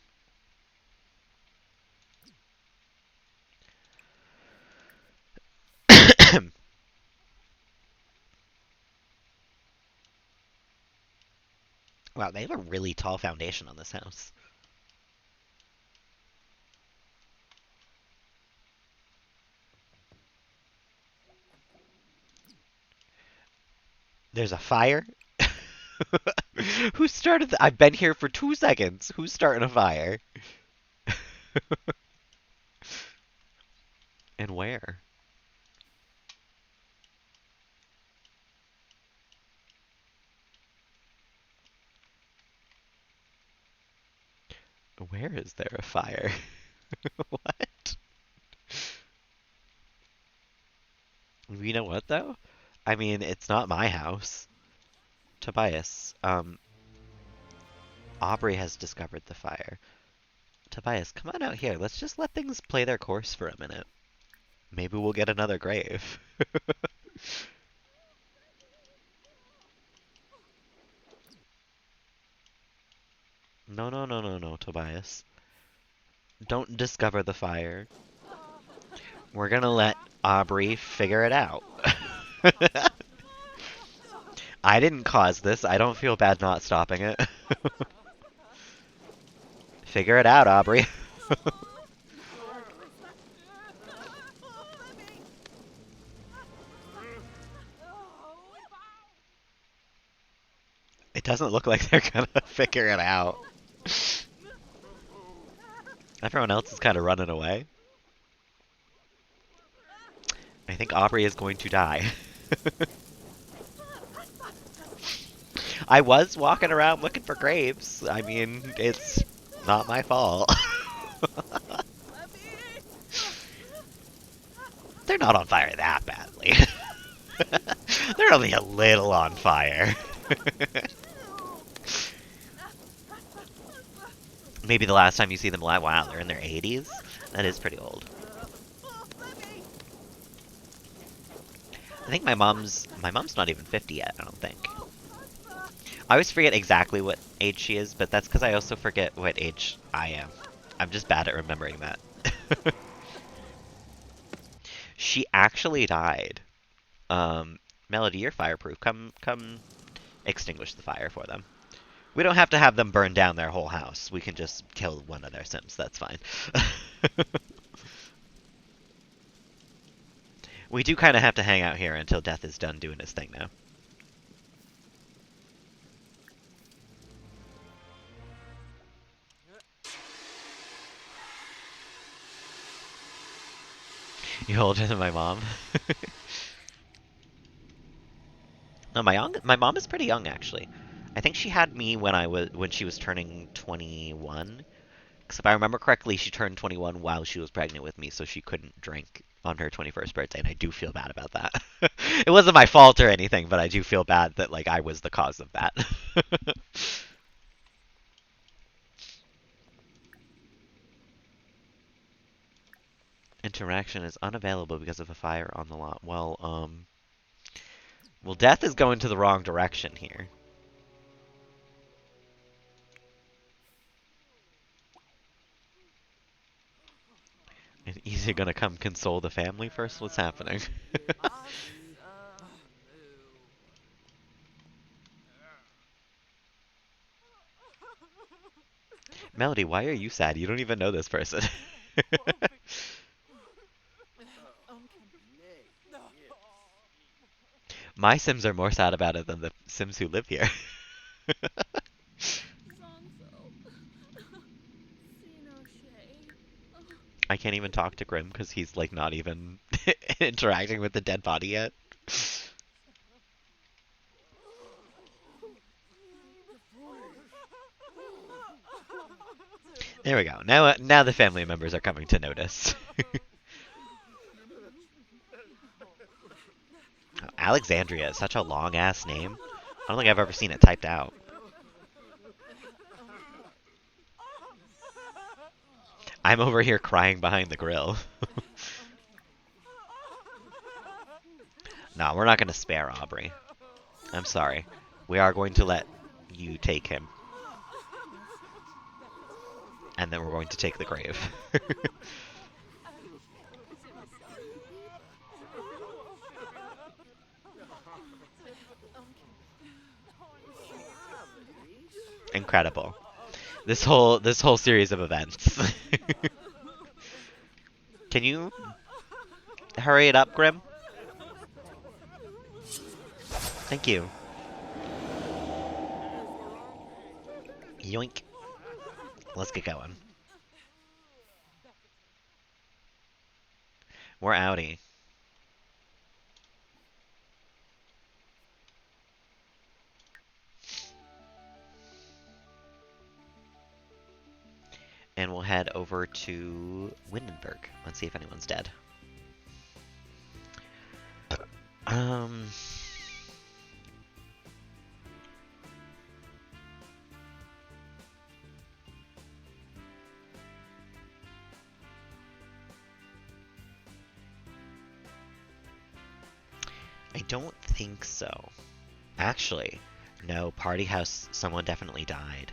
Wow, they have a really tall foundation on this house. There's a fire. Who started I've been here for 2 seconds. Who's starting a fire? And where? Where is there a fire? What? You know what though? I mean, it's not my house. Tobias, Aubrey has discovered the fire. Tobias, come on out here. Let's just let things play their course for a minute. Maybe we'll get another grave. No, no, no, no, no, Tobias. Don't discover the fire. We're gonna let Aubrey figure it out. I didn't cause this. I don't feel bad not stopping it. Figure it out, Aubrey. It doesn't look like they're gonna figure it out. Everyone else is kind of running away. I think Aubrey is going to die. I was walking around looking for graves. I mean, it's not my fault. They're not on fire that badly. They're only a little on fire. Maybe the last time you see them live, wow, they're in their 80s? That is pretty old. I think my mom's not even 50 yet, I don't think. I always forget exactly what age she is, but that's because I also forget what age I am. I'm just bad at remembering that. She actually died. Melody, you're fireproof. Come extinguish the fire for them. We don't have to have them burn down their whole house. We can just kill one of their Sims. That's fine. We do kind of have to hang out here until Death is done doing his thing now. You're older than my mom. No, my mom is pretty young actually. I think she had me when she was turning 21. Because if I remember correctly, she turned 21 while she was pregnant with me, so she couldn't drink on her 21st birthday, and I do feel bad about that. It wasn't my fault or anything, but I do feel bad that like I was the cause of that. Interaction is unavailable because of a fire on the lot. Well, Death is going to the wrong direction here. Is he gonna come console the family first? What's happening? Melody, why are you sad? You don't even know this person. My Sims are more sad about it than the Sims who live here. I can't even talk to Grim because he's like not even interacting with the dead body yet. There we go. Now the family members are coming to notice. Alexandria is such a long ass name. I don't think I've ever seen it typed out. I'm over here crying behind the grill. No, we're not going to spare Aubrey. I'm sorry. We are going to let you take him. And then we're going to take the grave. Incredible. This whole series of events. Can you hurry it up, Grim? Thank you. Yoink. Let's get going. We're outie. And we'll head over to Windenburg. Let's see if anyone's dead. Um... I don't think so. Actually, no, party house, someone definitely died.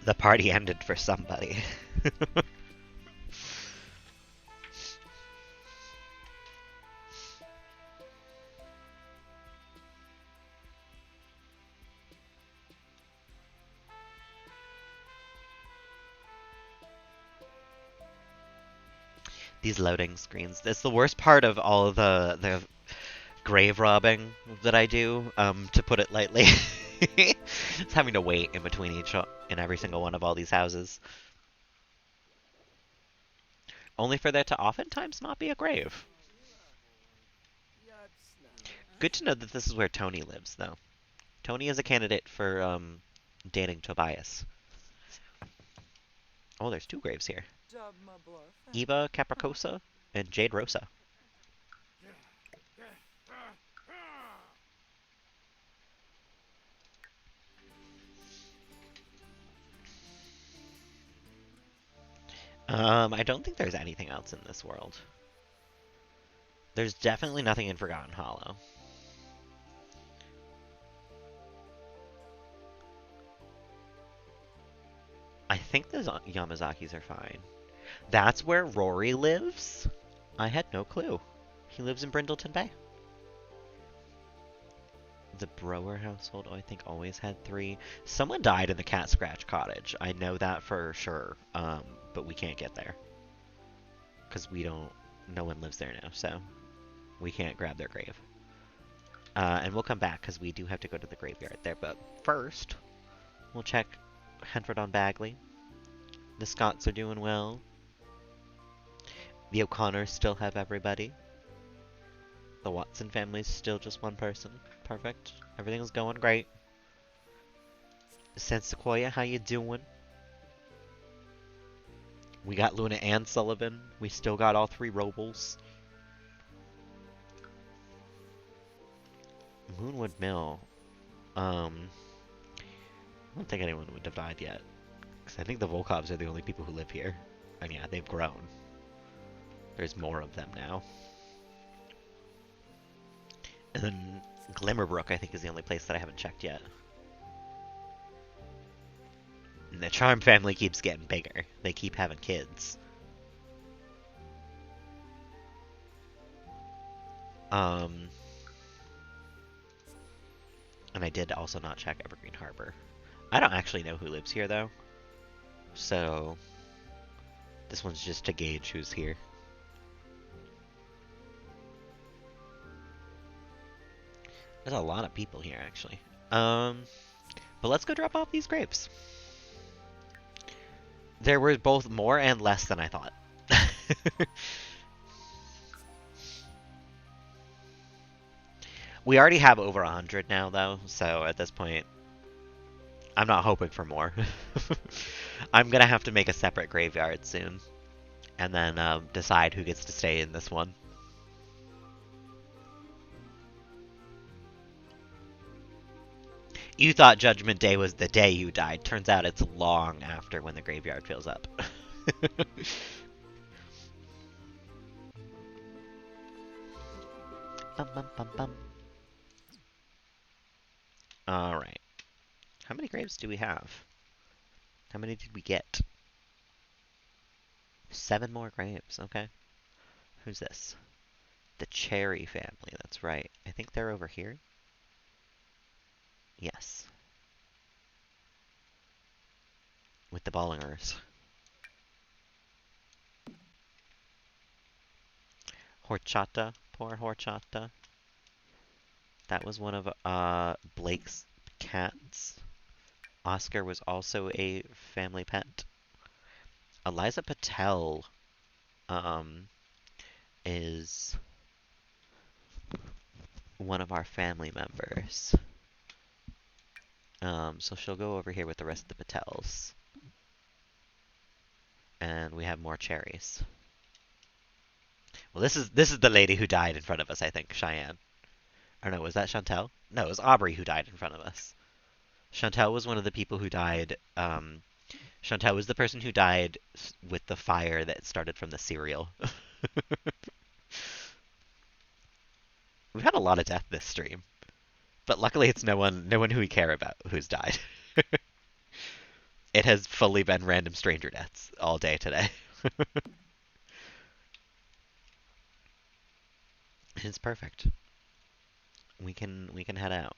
The party ended for somebody. These loading screens. It's the worst part of all of the grave robbing that I do, to put it lightly. It's having to wait in between in every single one of all these houses. Only for there to oftentimes not be a grave. Good to know that this is where Tony lives, though. Tony is a candidate for dating Tobias. Oh, there's two graves here. Eva Capricosa and Jade Rosa. I don't think there's anything else in this world. There's definitely nothing in Forgotten Hollow. I think the Yamazakis are fine. That's where Rory lives? I had no clue. He lives in Brindleton Bay. The Brower household, I think, always had three. Someone died in the Cat Scratch Cottage. I know that for sure, but we can't get there. Because we don't... No one lives there now, so we can't grab their grave. And we'll come back, because we do have to go to the graveyard there. But first, we'll check Henford on Bagley. The Scotts are doing well. The O'Connors still have everybody. The Watson family's still just one person. Perfect. Everything's going great. San Sequoia, how you doing? We got Luna and Sullivan. We still got all three Robles. Moonwood Mill. I don't think anyone would have died yet. Because I think the Volkovs are the only people who live here. And yeah, they've grown. There's more of them now. And then Glimmerbrook, I think, is the only place that I haven't checked yet. And the Charm family keeps getting bigger. They keep having kids. And I did also not check Evergreen Harbor. I don't actually know who lives here, though. So, this one's just to gauge who's here. There's a lot of people here, actually. But let's go drop off these grapes. There were both more and less than I thought. We already have over 100 now, though, so at this point, I'm not hoping for more. I'm gonna have to make a separate graveyard soon, and then decide who gets to stay in this one. You thought Judgment Day was the day you died. Turns out it's long after when the graveyard fills up. Bum, bum, bum, bum. Alright. How many graves do we have? How many did we get? 7 more graves, okay. Who's this? The Cherry family, that's right. I think they're over here. Yes. With the Bollingers. Horchata, poor Horchata. That was one of Blake's cats. Oscar was also a family pet. Eliza Patel is one of our family members. So she'll go over here with the rest of the Patels. And we have more cherries. Well, this is the lady who died in front of us, I think, Cheyenne. Or no, was that Chantel? No, it was Aubrey who died in front of us. Chantel was one of the people who died. Chantel was the person who died with the fire that started from the cereal. We've had a lot of death this stream, but luckily it's no one who we care about who's died. It has fully been random stranger deaths all day today. It's perfect. We can head out.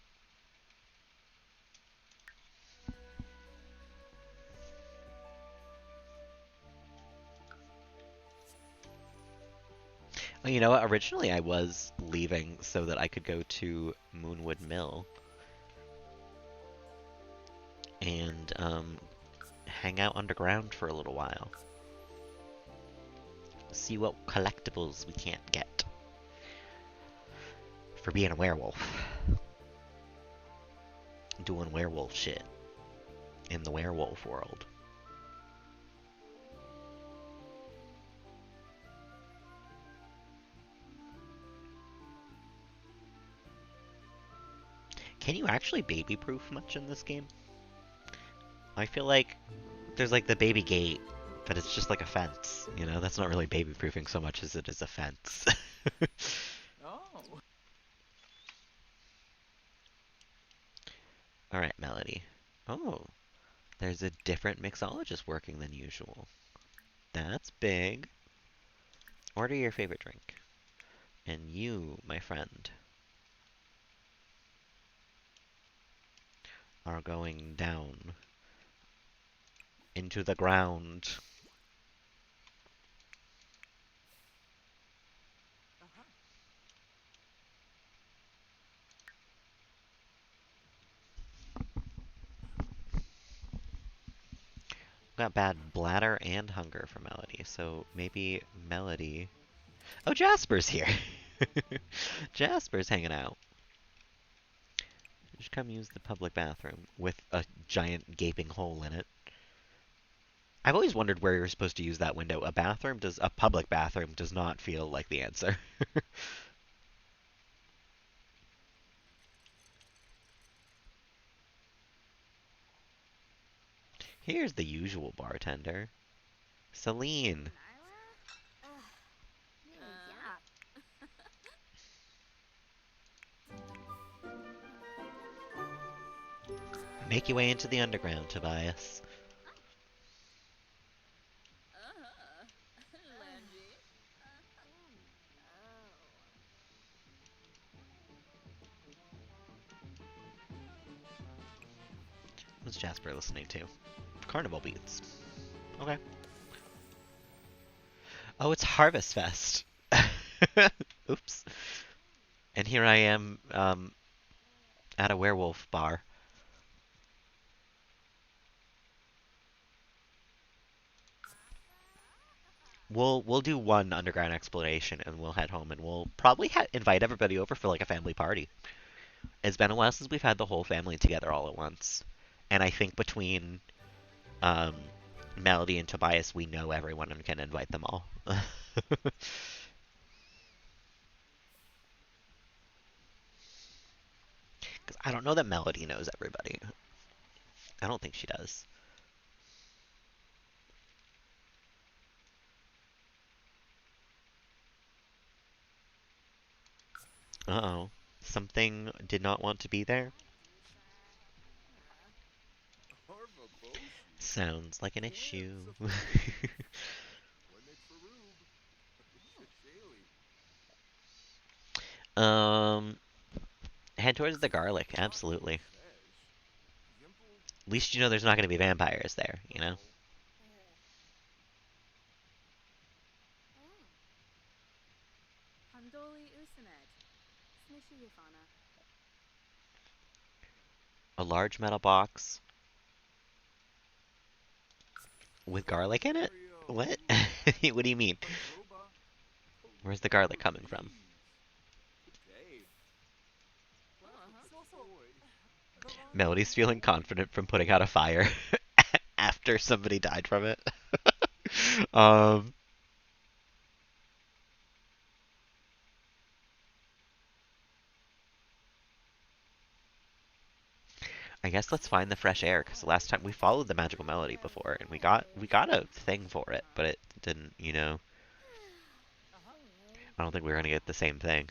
You know what? Originally, I was leaving so that I could go to Moonwood Mill and hang out underground for a little while. See what collectibles we can't get for being a werewolf. Doing werewolf shit in the werewolf world. Can you actually baby proof much in this game? I feel like there's like the baby gate, but it's just like a fence. You know, that's not really baby proofing so much as it is a fence. Oh. Alright, Melody. Oh, there's a different mixologist working than usual. That's big. Order your favorite drink. And you, my friend, are going down into the ground. Uh-huh. Got bad bladder and hunger for Melody, so maybe Melody. Oh, Jasper's here! Jasper's hanging out. Just come use the public bathroom with a giant gaping hole in it. I've always wondered where you're supposed to use that window. A public bathroom does not feel like the answer. Here's the usual bartender, Celine. Nyla? Ugh. Yeah. Make your way into the underground, Tobias. Uh-huh. Lanji? Oh. What's Jasper listening to? Carnival beats. Okay. Oh, it's Harvest Fest. Oops. And here I am at a werewolf bar. We'll do one underground exploration and we'll head home and we'll probably invite everybody over for like a family party. It's been a while since we've had the whole family together all at once, and I think between um, Melody and Tobias, we know everyone and can invite them all. Because I don't know that Melody knows everybody. I don't think she does. Uh-oh. Something did not want to be there? Harvaboshi. Sounds like an Yeah, issue. Safashi. What next for Rube? Shaylee. um, Head towards the garlic, Taco absolutely. Sesh. Yimple. At least you know there's not going to be vampires there, you know? Oh. Oh. Handoli Usanet. Snishy Yafana. A large metal box with garlic in it? Mario. What? What do you mean? Mazoba. Where's the garlic coming from? Please. Dave. Uh-huh. Soy. Galani Melody's feeling Soy. confident from putting out a fire after somebody died from it. um, I guess let's find the fresh air because the last time we followed the magical melody before and we got a thing for it, but it didn't. Uh-huh. I don't think we are gonna get the same thing.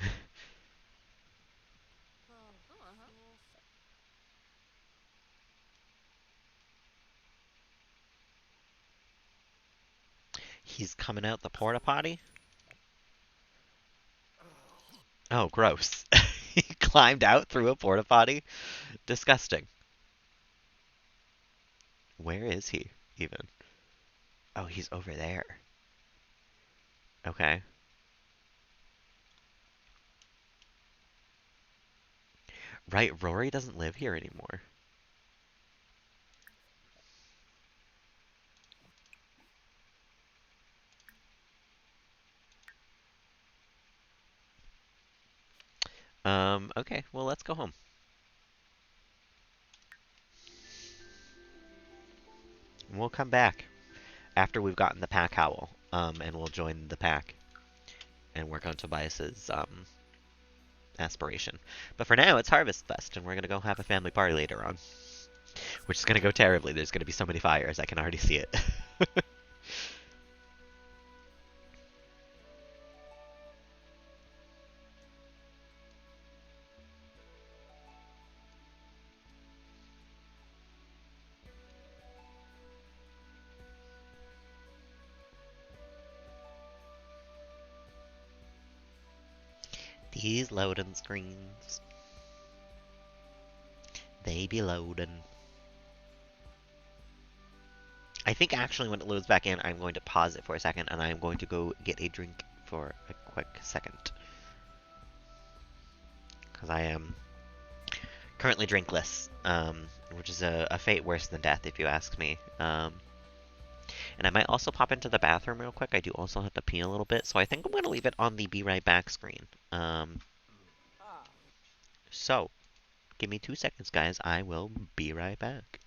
Oh. Oh, uh-huh. He's coming out the porta potty. Oh. Oh, gross! He climbed out through a porta potty. Disgusting. Where is he even? Oh, he's over there. Okay. Right, Rory doesn't live here anymore. Okay, well, let's go home. We'll come back after we've gotten the pack howl, and we'll join the pack and work on Tobias's aspiration. But for now, it's Harvest Fest, and we're gonna go have a family party later on, which is gonna go terribly. There's gonna be so many fires, I can already see it. These loading screens, they be loading. I think actually when it loads back in, I'm going to pause it for a second, and I'm going to go get a drink for a quick second, because I am currently drinkless, which is a fate worse than death, if you ask me. And I might also pop into the bathroom real quick. I do also have to pee a little bit, so I think I'm going to leave it on the be right back screen. Ah. So, give me 2 seconds, guys. I will be right back.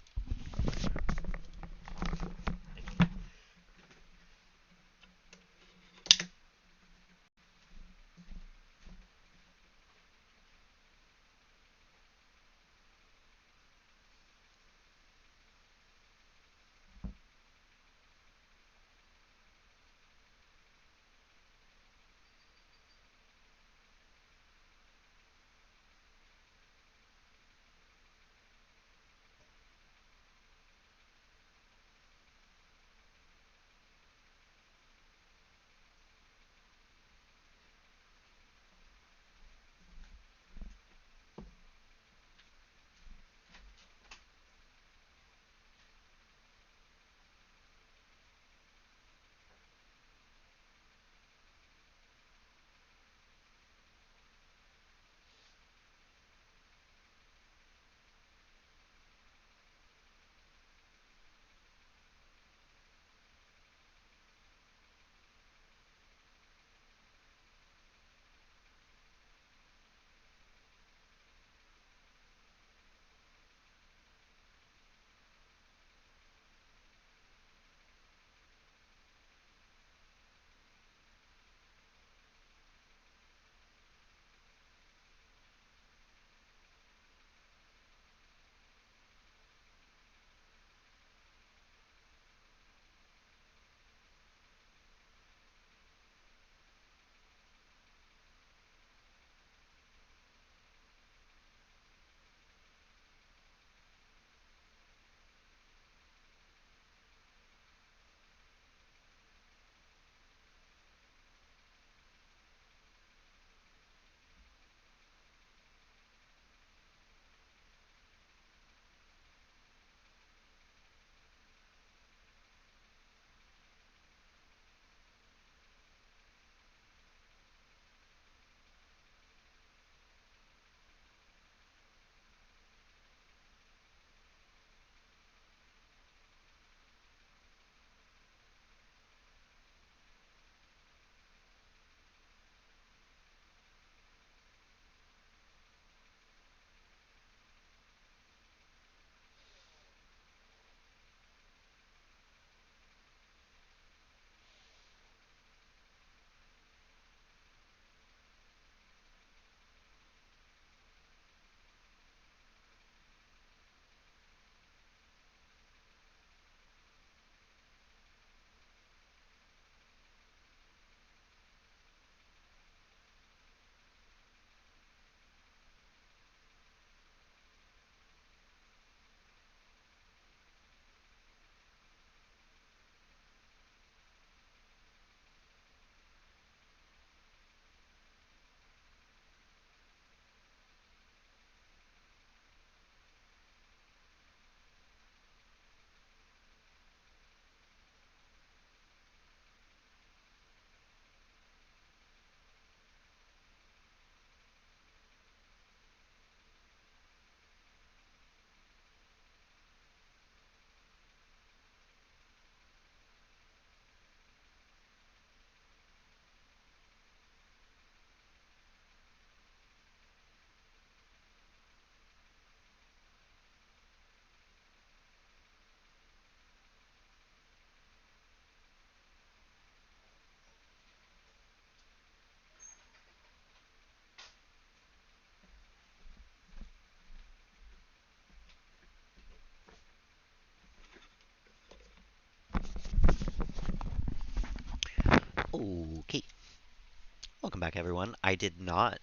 Welcome back, everyone. I did not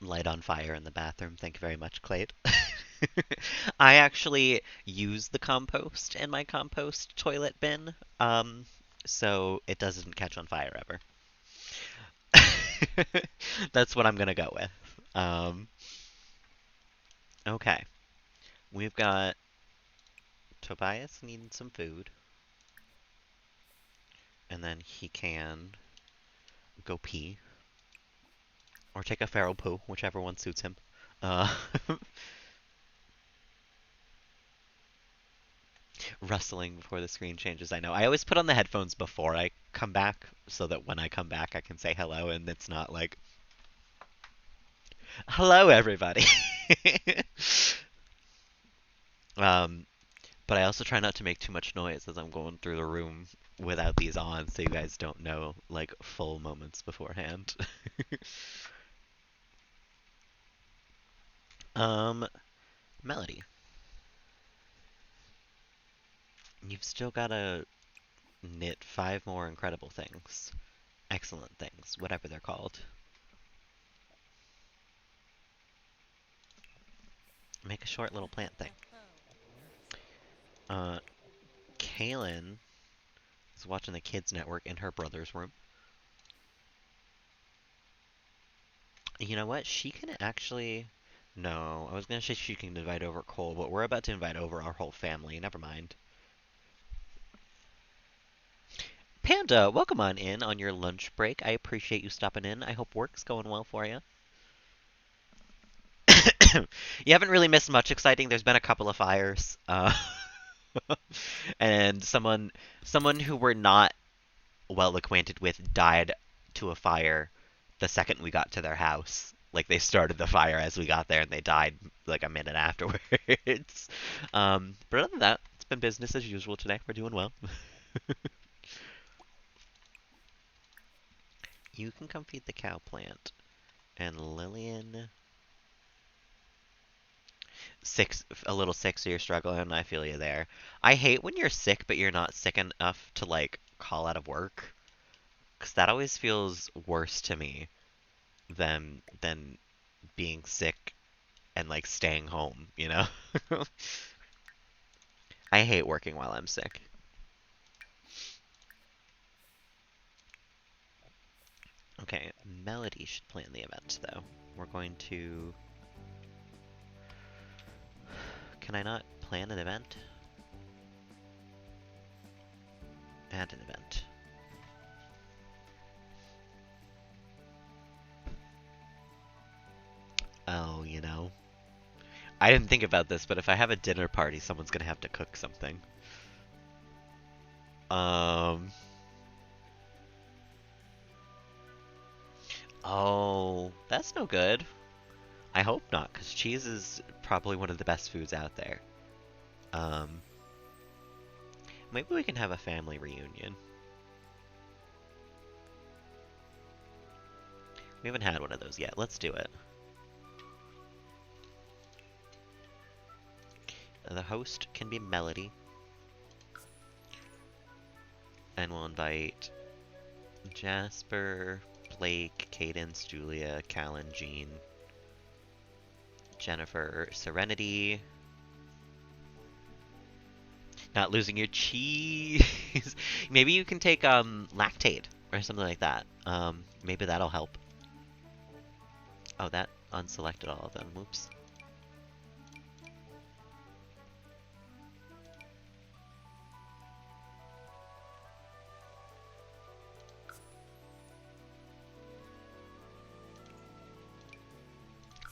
light on fire in the bathroom. Thank you very much, Clade. I actually use the compost in my compost toilet bin, so it doesn't catch on fire ever. That's what I'm gonna go with. Um, okay, we've got Tobias needing some food, and then he can go pee or take a feral poo, whichever one suits him. Uh, rustling before the screen changes. I know. I always put on the headphones before I come back so that when I come back I can say hello and it's not like, hello, everybody. um, but I also try not to make too much noise as I'm going through the room without these on so you guys don't know like full moments beforehand. um, Melody, you've still got to knit 5 more incredible things. Excellent things, whatever they're called. Make a short little plant thing. Uh, Kaelyn is watching the kids' network in her brother's room. You know what? She can actually. No, I was gonna say she can invite over Cole, but we're about to invite over our whole family. Never mind. Panda, welcome on in on your lunch break. I appreciate you stopping in. I hope work's going well for you. You haven't really missed much exciting. There's been a couple of fires, and someone who we're not well acquainted with died to a fire the second we got to their house. Like they started the fire as we got there and they died like a minute afterwards. But other than that, it's been business as usual today. We're doing well. You can come feed the cow plant. And Lillian, a little sick, so you're struggling. I feel you there. I hate when you're sick, but you're not sick enough to like call out of work, because that always feels worse to me than being sick and like staying home, you know? I hate working while I'm sick. Okay, Melody should plan the event though. We're going to. Can I not plan an event? Add an event. Oh, you know. I didn't think about this, but if I have a dinner party, someone's gonna have to cook something. Um. Oh, that's no good. I hope not, because cheese is probably one of the best foods out there. Um. Maybe we can have a family reunion. We haven't had one of those yet. Let's do it. The host can be Melody. And we'll invite Jasper, Blake, Cadence, Julia, Callan, Jean, Jennifer, Serenity. Not losing your cheese. Maybe you can take lactate or something like that. Maybe that'll help. Oh, that unselected all of them. Whoops.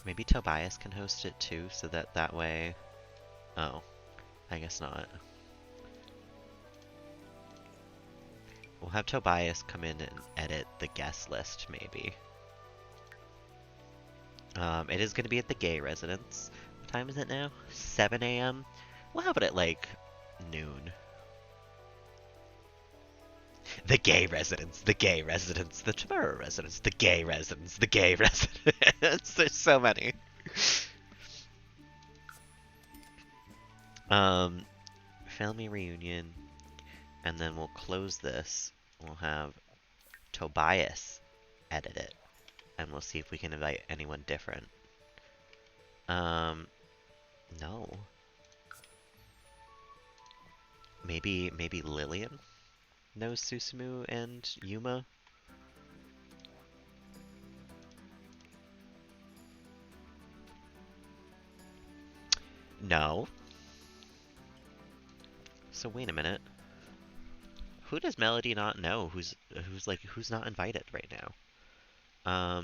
Maybe Tobias can host it too, so that way. Oh, I guess not. We'll have Tobias come in and edit the guest list, maybe. It is going to be at the gay residence. What time is it now? 7 a.m.? We'll have it at like noon. The gay residence, the gay residence, the tomorrow residence, the gay residence, the gay residence. There's so many. Um, family reunion, and then we'll close this. We'll have Tobias edit it. and we'll see if we can invite anyone different. Um, no. Maybe Lillian knows Susumu and Yuma? No. So wait a minute. Who does Melody not know who's not invited right now?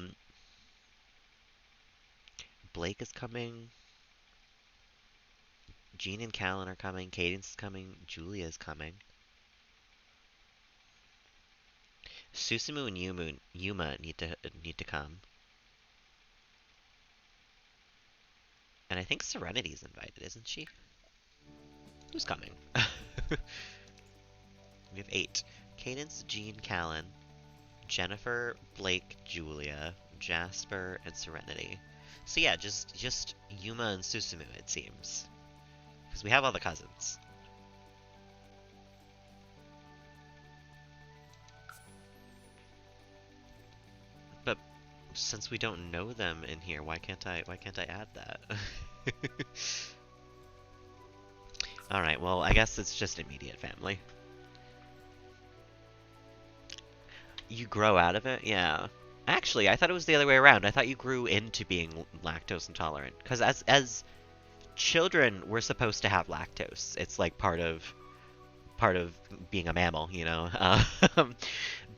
Blake is coming. Jean and Callan are coming. Cadence is coming. Julia is coming. Susumu and Yuma need to come. And I think Serenity's invited, isn't she? Who's coming? We have 8. Cadence, Jean, Callan, Jennifer, Blake, Julia, Jasper, and Serenity. So yeah, just Yuma and Susumu, it seems. Because we have all the cousins. But since we don't know them in here, why can't I add that? Alright, well, I guess it's just immediate family. You grow out of it? Yeah. Actually, I thought it was the other way around. I thought you grew into being lactose intolerant. Because as children, we're supposed to have lactose. It's like part of being a mammal, you know.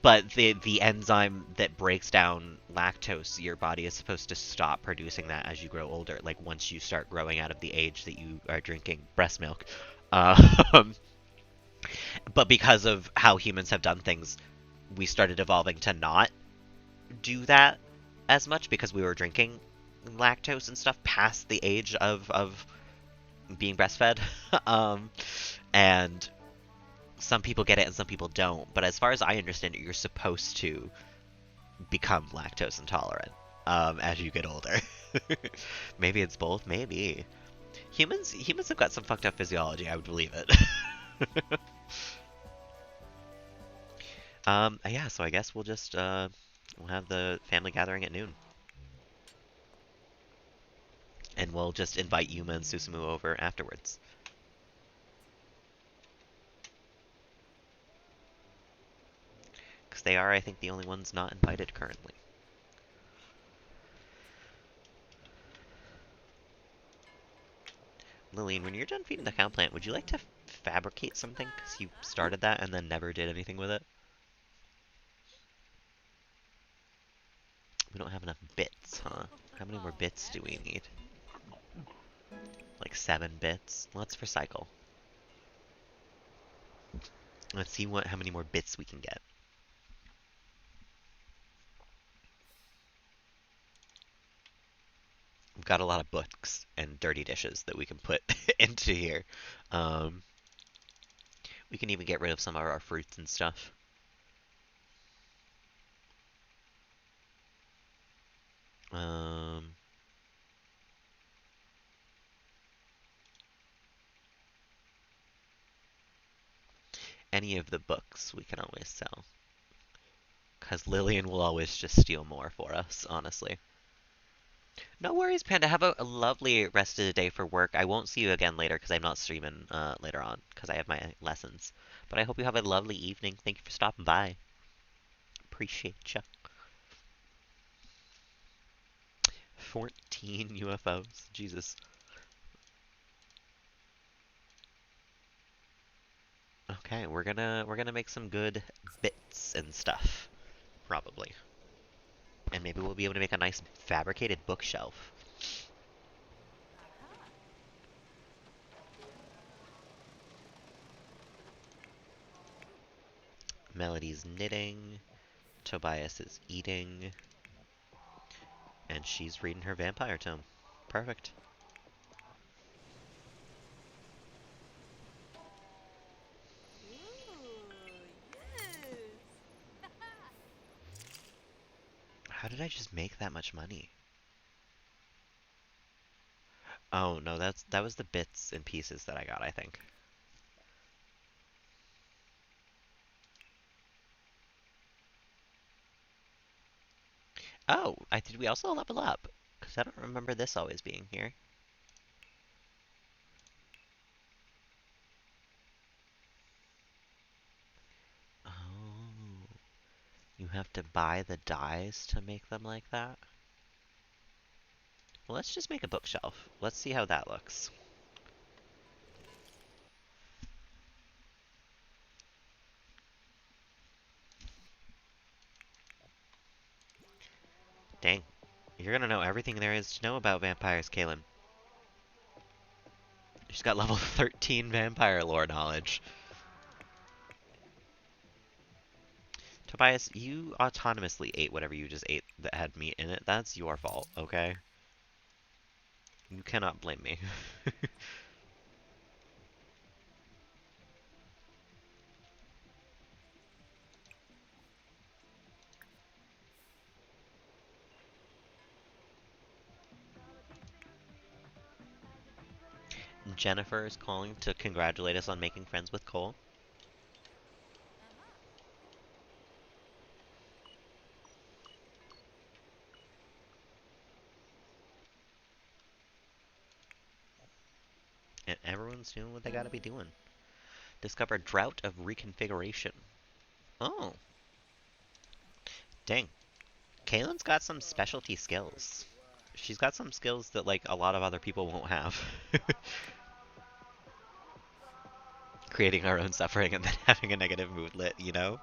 But the enzyme that breaks down lactose, your body is supposed to stop producing that as you grow older. Like once you start growing out of the age that you are drinking breast milk. Um, but because of how humans have done things, we started evolving to not do that as much because we were drinking lactose and stuff past the age of being breastfed. um, and some people get it and some people don't. But as far as I understand it, you're supposed to become lactose intolerant as you get older. Maybe it's both. Maybe humans have got some fucked up physiology. I would believe it. Yeah. So I guess we'll just we'll have the family gathering at noon, and we'll just invite Yuma and Susumu over afterwards. Because they are, I think, the only ones not invited currently. Lillian, when you're done feeding the cow plant, would you like to fabricate something? Because you started that and then never did anything with it. We don't have enough bits, huh? How many more bits do we need? Like 7 bits? Let's recycle. Let's see how many more bits we can get. We've got a lot of books and dirty dishes that we can put into here. Um, we can even get rid of some of our fruits and stuff. Um, any of the books we can always sell. Because Lillian will always just steal more for us, honestly. No worries, Panda. Have a lovely rest of the day for work. I won't see you again later because I'm not streaming later on because I have my lessons. But I hope you have a lovely evening. Thank you for stopping by. Appreciate ya. 14 UFOs. Jesus. Okay, we're gonna make some good bits and stuff, probably. And maybe we'll be able to make a nice fabricated bookshelf. Melody's knitting. Tobias is eating. And she's reading her vampire tome. Perfect. Ooh, yes. How did I just make that much money? Oh no, that was the bits and pieces that I got, I think. Oh, did we also level up? Because I don't remember this always being here. Oh, you have to buy the dyes to make them like that? Well, let's just make a bookshelf. Let's see how that looks. Dang. You're gonna know everything there is to know about vampires, Kaelyn. She's got level 13 vampire lore knowledge. Tobias, you autonomously ate whatever you just ate that had meat in it. That's your fault, okay? You cannot blame me. Jennifer is calling to congratulate us on making friends with Cole. Uh-huh. And everyone's doing what they gotta be doing. Discover Drought of Reconfiguration. Oh, dang. Kaylyn's got some specialty skills. She's got some skills that, like, a lot of other people won't have. Creating our own suffering and then having a negative moodlet, you know?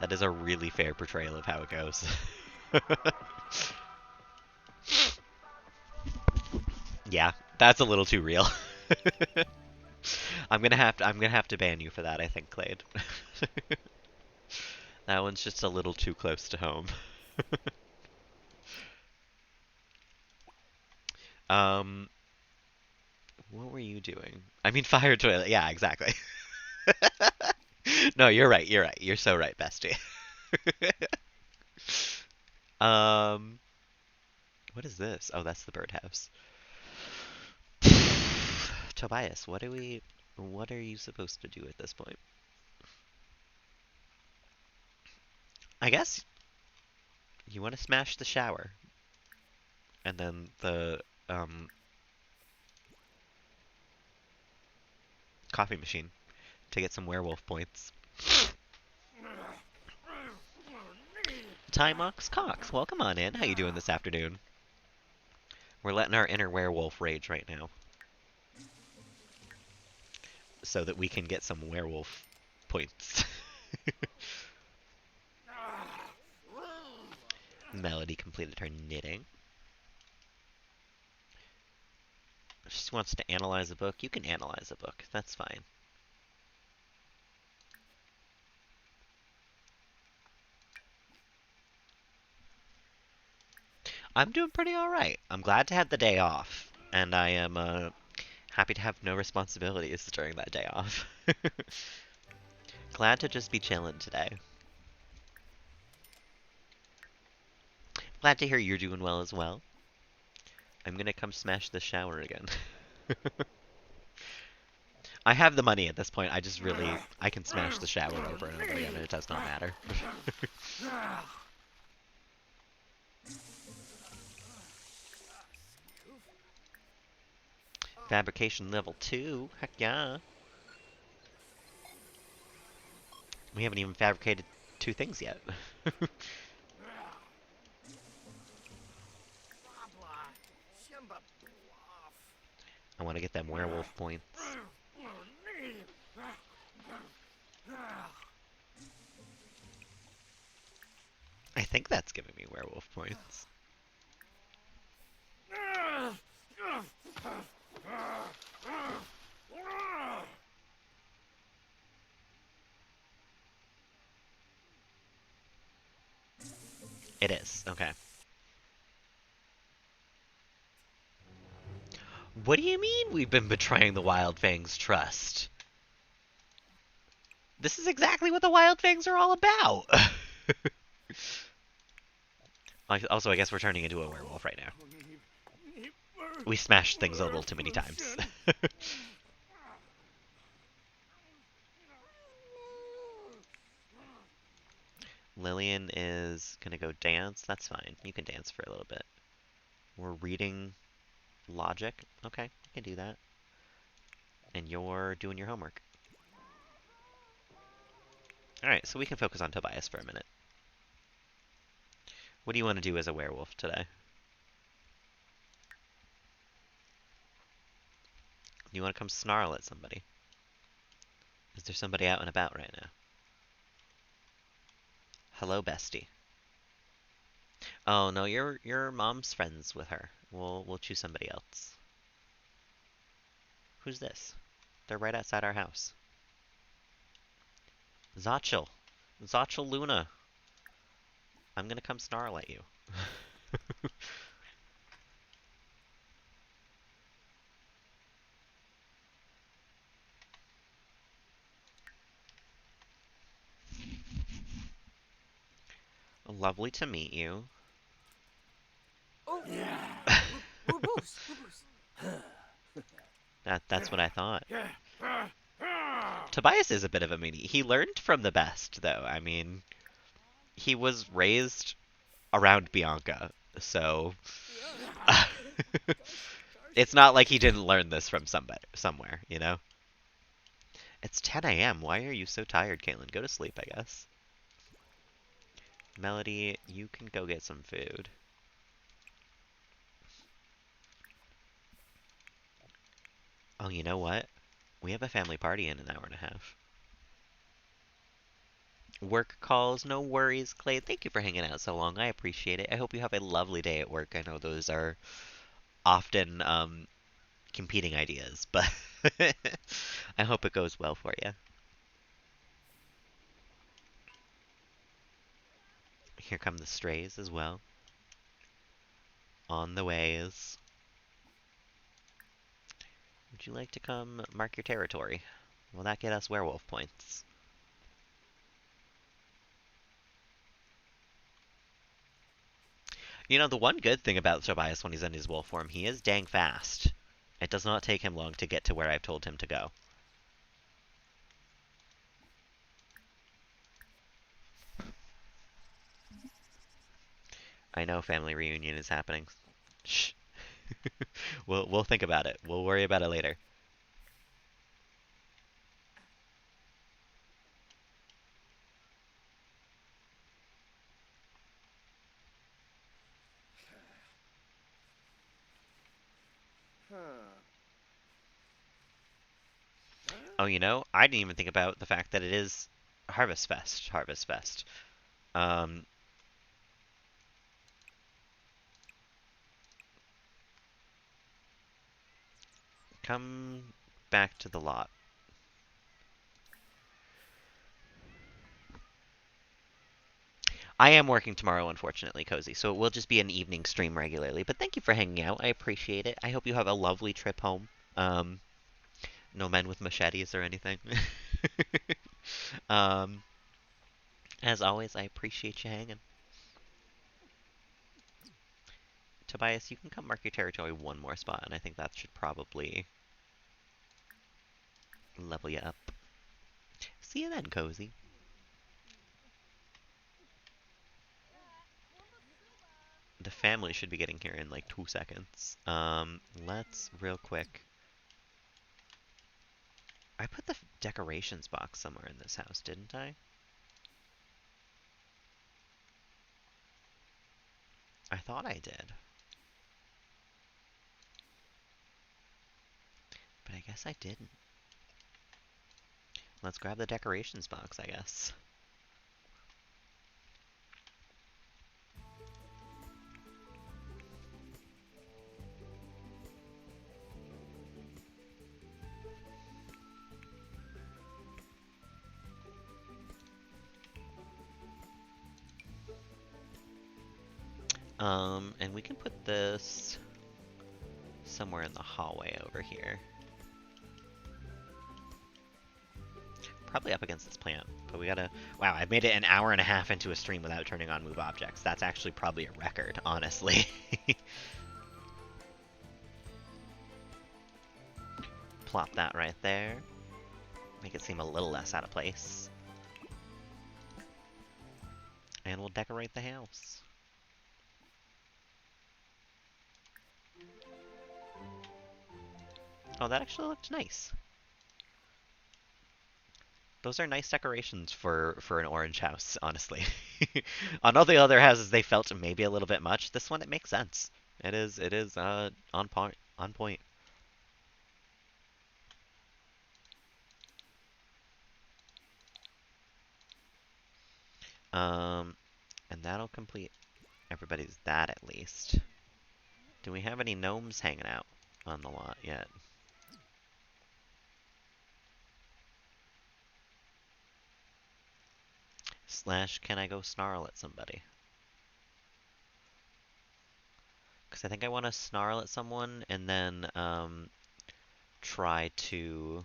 That is a really fair portrayal of how it goes. Yeah, that's a little too real. I'm gonna have to ban you for that, I think, Clade. That one's just a little too close to home. um, what were you doing? I mean, fire toilet. Yeah, exactly. No, you're right. You're right. You're so right, bestie. um, what is this? Oh, that's the birdhouse. Tobias, what are you supposed to do at this point? I guess you want to smash the shower and then the coffee machine to get some werewolf points. Timox Cox, welcome on in. How you doing this afternoon? We're letting our inner werewolf rage right now so that we can get some werewolf points. Melody completed her knitting. She wants to analyze a book. You can analyze a book. That's fine. I'm doing pretty alright. I'm glad to have the day off. And I am happy to have no responsibilities during that day off. Glad to just be chilling today. Glad to hear you're doing well as well. I'm gonna come smash the shower again. I have the money at this point. I can smash the shower over and over again, and it does not matter. Fabrication level 2? Heck yeah. We haven't even fabricated 2 things yet. I want to get them werewolf points. I think that's giving me werewolf points. It is. Okay. What do you mean we've been betraying the Wild Fangs trust? This is exactly what the Wild Fangs are all about. Also, I guess we're turning into a werewolf right now. We smashed things a little too many times. Lillian is gonna go dance. That's fine. You can dance for a little bit. We're reading logic. Okay, I can do that. And you're doing your homework. Alright, so we can focus on Tobias for a minute. What do you want to do as a werewolf today? You want to come snarl at somebody? Is there somebody out and about right now? Hello, bestie. Oh no, your mom's friends with her. We'll choose somebody else. Who's this? They're right outside our house. Zachel. Zachel Luna. I'm gonna come snarl at you. Lovely to meet you. Oh, Boos, Boos. That's what I thought. Tobias is a bit of a meanie. He learned from the best, though. I mean, he was raised around Bianca, so it's not like he didn't learn this from somebody somewhere, you know? It's 10 a.m. Why are you so tired, Kaelyn? Go to sleep, I guess. Melody, you can go get some food. Oh, you know what? We have a family party in an hour and a half. Work calls, no worries, Clay. Thank you for hanging out so long. I appreciate it. I hope you have a lovely day at work. I know those are often competing ideas, but I hope it goes well for you. Here come the strays as well. On the ways. Would you like to come mark your territory? Will that get us werewolf points? You know, the one good thing about Tobias when he's in his wolf form, he is dang fast. It does not take him long to get to where I've told him to go. I know family reunion is happening. Shh. We'll think about it. We'll worry about it later. Oh, you know, I didn't even think about the fact that it is Harvest Fest. Harvest Fest. Um, come back to the lot. I am working tomorrow, unfortunately, Cozy, so it will just be an evening stream regularly. But thank you for hanging out. I appreciate it. I hope you have a lovely trip home. No men with machetes or anything. um, as always, I appreciate you hanging. Tobias, you can come mark your territory one more spot, and I think that should probably level you up. See you then, Cozy. The family should be getting here in like 2 seconds. Let's real quick. I put the decorations box somewhere in this house, didn't I? I thought I did. But I guess I didn't. Let's grab the decorations box, I guess. And we can put this somewhere in the hallway over here. Probably up against this plant, but we gotta... Wow, I've made it an hour and a half into a stream without turning on move objects. That's actually probably a record, honestly. Plop that right there. Make it seem a little less out of place. And we'll decorate the house. Oh, that actually looked nice. Those are nice decorations for an orange house, honestly. On all the other houses, they felt maybe a little bit much. This one, it makes sense. It is on point. On point. Um, and that'll complete everybody's that at least. Do we have any gnomes hanging out on the lot yet? Slash, can I go snarl at somebody? Because I think I want to snarl at someone and then try to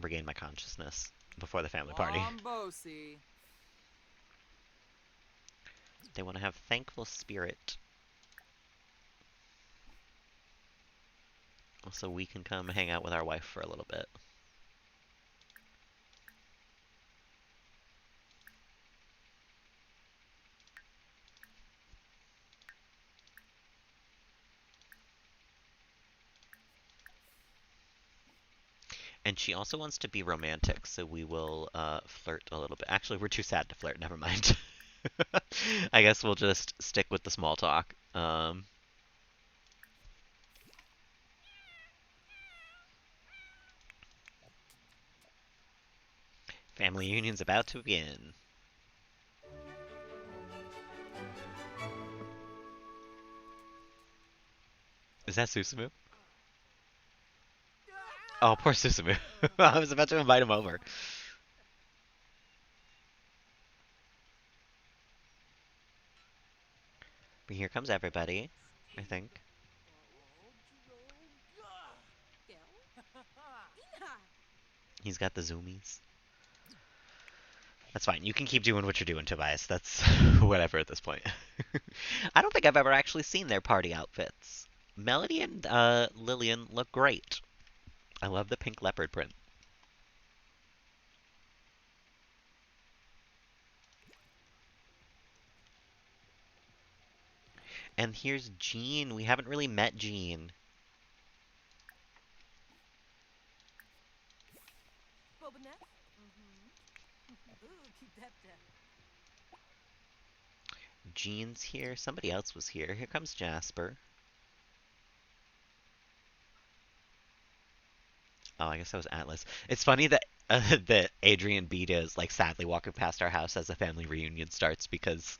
regain my consciousness before the family party. Wombosi. They want to have thankful spirit. So we can come hang out with our wife for a little bit. And she also wants to be romantic, so we will flirt a little bit. Actually, we're too sad to flirt. Never mind. I guess we'll just stick with the small talk. Family union's about to begin. Is that Susumu? Oh, poor Susumu. I was about to invite him over. But here comes everybody, I think. He's got the zoomies. That's fine. You can keep doing what you're doing, Tobias. That's whatever at this point. I don't think I've ever actually seen their party outfits. Melody and Lillian look great. I love the pink leopard print. And here's Jean. We haven't really met Jean. Jean's here. Somebody else was here. Here comes Jasper. Oh, I guess that was Atlas. It's funny that that Adrian Beta is like sadly walking past our house as the family reunion starts because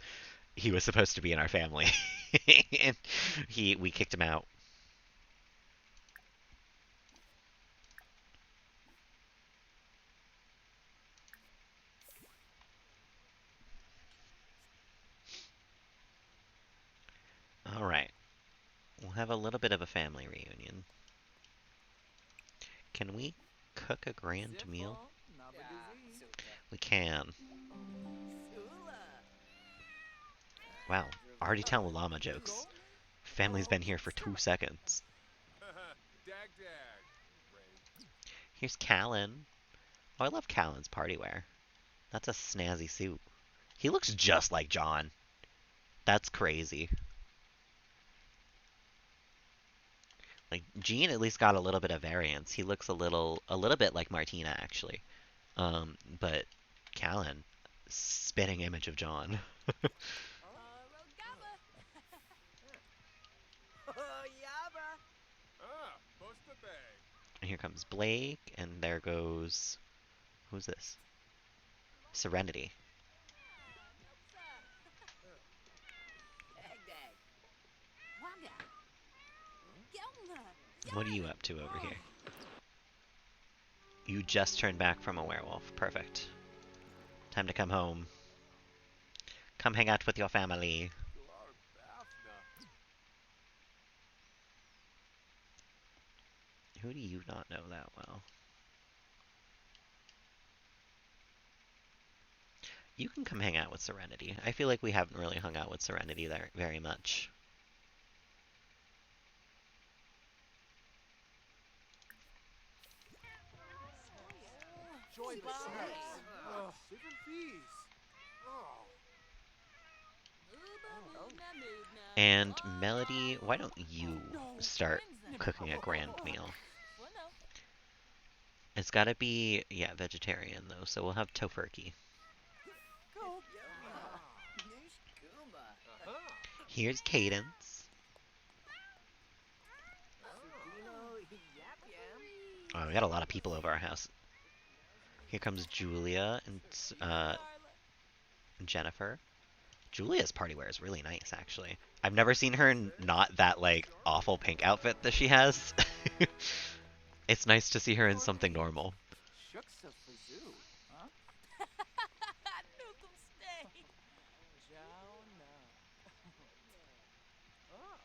he was supposed to be in our family, and we kicked him out. All right, we'll have a little bit of a family reunion. Can we cook a grand meal? We can. Wow, already telling llama jokes. Family's been here for 2 seconds. Dag dag. Here's Kaelyn. Oh, I love Kaelyn's party wear. That's a snazzy suit. He looks just like John. That's crazy. Like Gene at least got a little bit of variance. He looks a little bit like Martina actually. But Callan, spitting image of John. Ah, posta bay. And here comes Blake, and there goes who's this? Serenity. What are you up to over here? You just turned back from a werewolf. Perfect. Time to come home. Come hang out with your family. Who do you not know that well? You can come hang out with Serenity. I feel like we haven't really hung out with Serenity there very much. Joy snacks. Different fees. And Melody, why don't you No. start cooking a grand meal? Bueno. It's gotta be, yeah, vegetarian though, so we'll have tofurkey. Go. Aha. Here's Cadence. Oh, we got a lot of people over our house. Here comes Julia and Jennifer. Julia's party wear is really nice, actually. I've never seen her in not that, like, awful pink outfit that she has. It's nice to see her in something normal. Shucks a fazoo. Huh? Nukem stay. Jow no. Oh.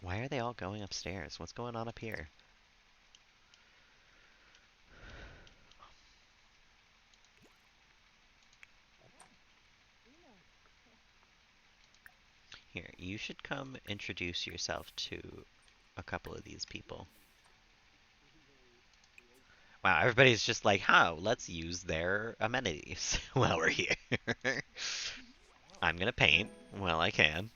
Why are they all going upstairs? What's going on up here? Here, you should come introduce yourself to a couple of these people. Wow, everybody's just like, huh, let's use their amenities while we're here. I'm gonna paint. Well, I can.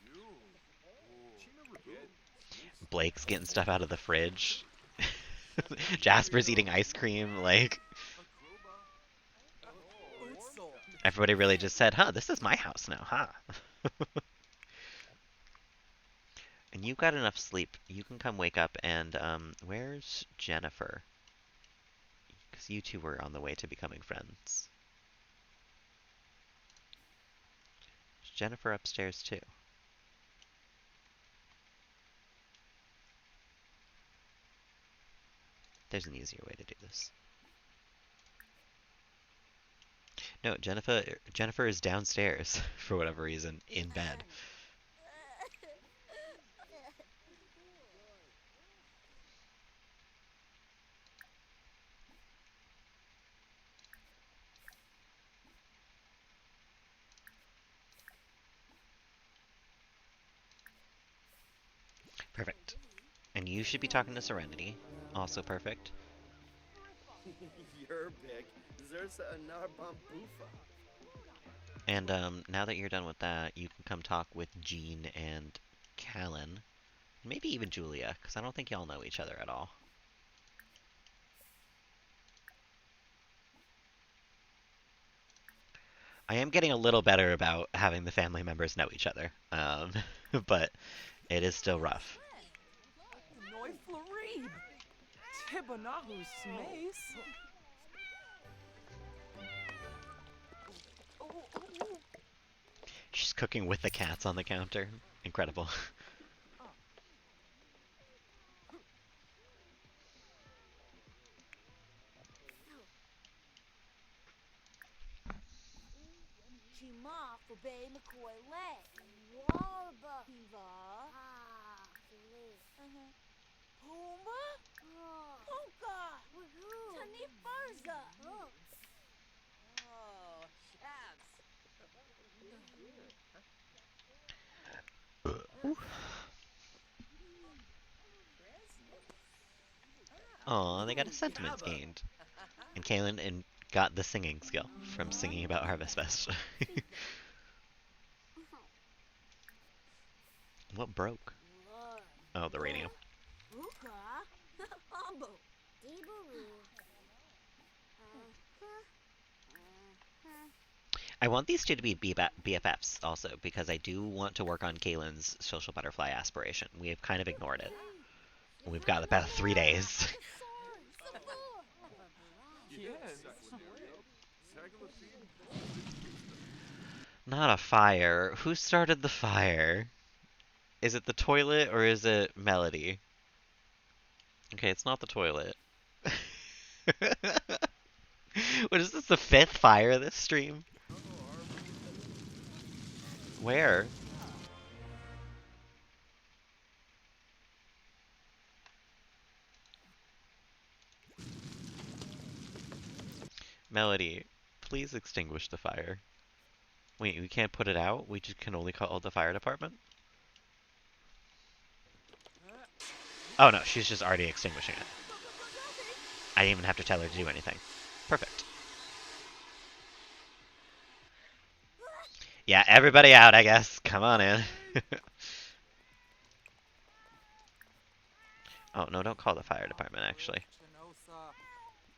Blake's getting stuff out of the fridge. Jasper's eating ice cream. Like, Utzel. everybody really just said, huh, this is my house now, huh? And you got enough sleep. You can come wake up and, where's Jennifer? Because you two were on the way to becoming friends. Is Jennifer upstairs too? There's an easier way to do this. No, Jennifer is downstairs for whatever reason in bed. Perfect. And you should be talking to Serenity. Also perfect. Yerbik, Zersa Anarbam Bufa. And now that you're done with that, you can come talk with Jean and Kaelyn. Maybe even Julia, because I don't think y'all know each other at all. I am getting a little better about having the family members know each other, but it is still rough. Noi Florib. Tibanahu Smace. She's cooking with the cats on the counter. Incredible. Chima for Bay McCoy Lay. Warba. Hiva. Ah. Uh-huh. Puma. Puka. Tani Farza. Oh, chaps. Aw, they got a sentiments gained. And Kaelyn got the singing skill from singing about Harvest Fest. What broke? Oh, the radio. Puka. Umbo. Deebaroo. I want these two to be BFFs also, because I do want to work on Kaelyn's social butterfly aspiration. We have kind of ignored it. We've got about 3 days. Yes. Not a fire. Who started the fire? Is it the toilet or is it Melody? Okay, it's not the toilet. What is this, the 5th fire this stream? Where? Melody, please extinguish the fire. Wait, we can't put it out? We just can only call the fire department? Oh no, she's just already extinguishing it. I didn't even have to tell her to do anything. Perfect. Yeah, everybody out, I guess. Come on in. Oh, no, don't call the fire department, actually. Chinosa.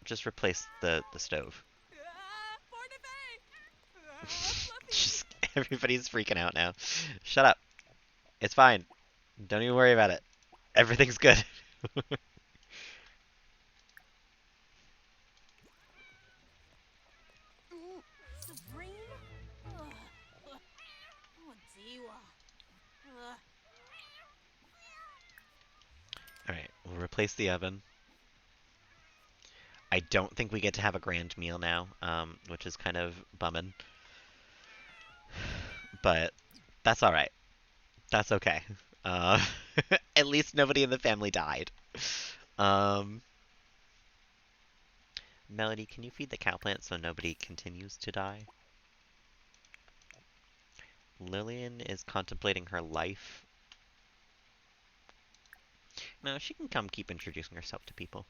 Just replace the stove. Just, everybody's freaking out now. Shut up. It's fine. Don't even worry about it. Everything's good. Sabrine? Ugh. Oh, Diwa. Ugh. Alright, we'll replace the oven. I don't think we get to have a grand meal now, which is kind of bumming. But that's alright. That's okay. Uh, at least nobody in the family died. Um, Melody, can you feed the cow plant so nobody continues to die? Lillian is contemplating her life. No, she can come keep introducing herself to people.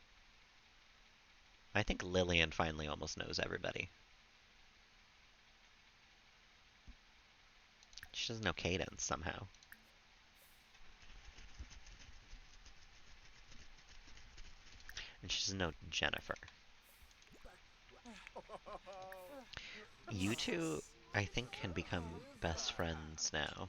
I think Lillian finally almost knows everybody. She doesn't know Cadence somehow. And she doesn't know Jennifer. You two, I think, can become best friends now.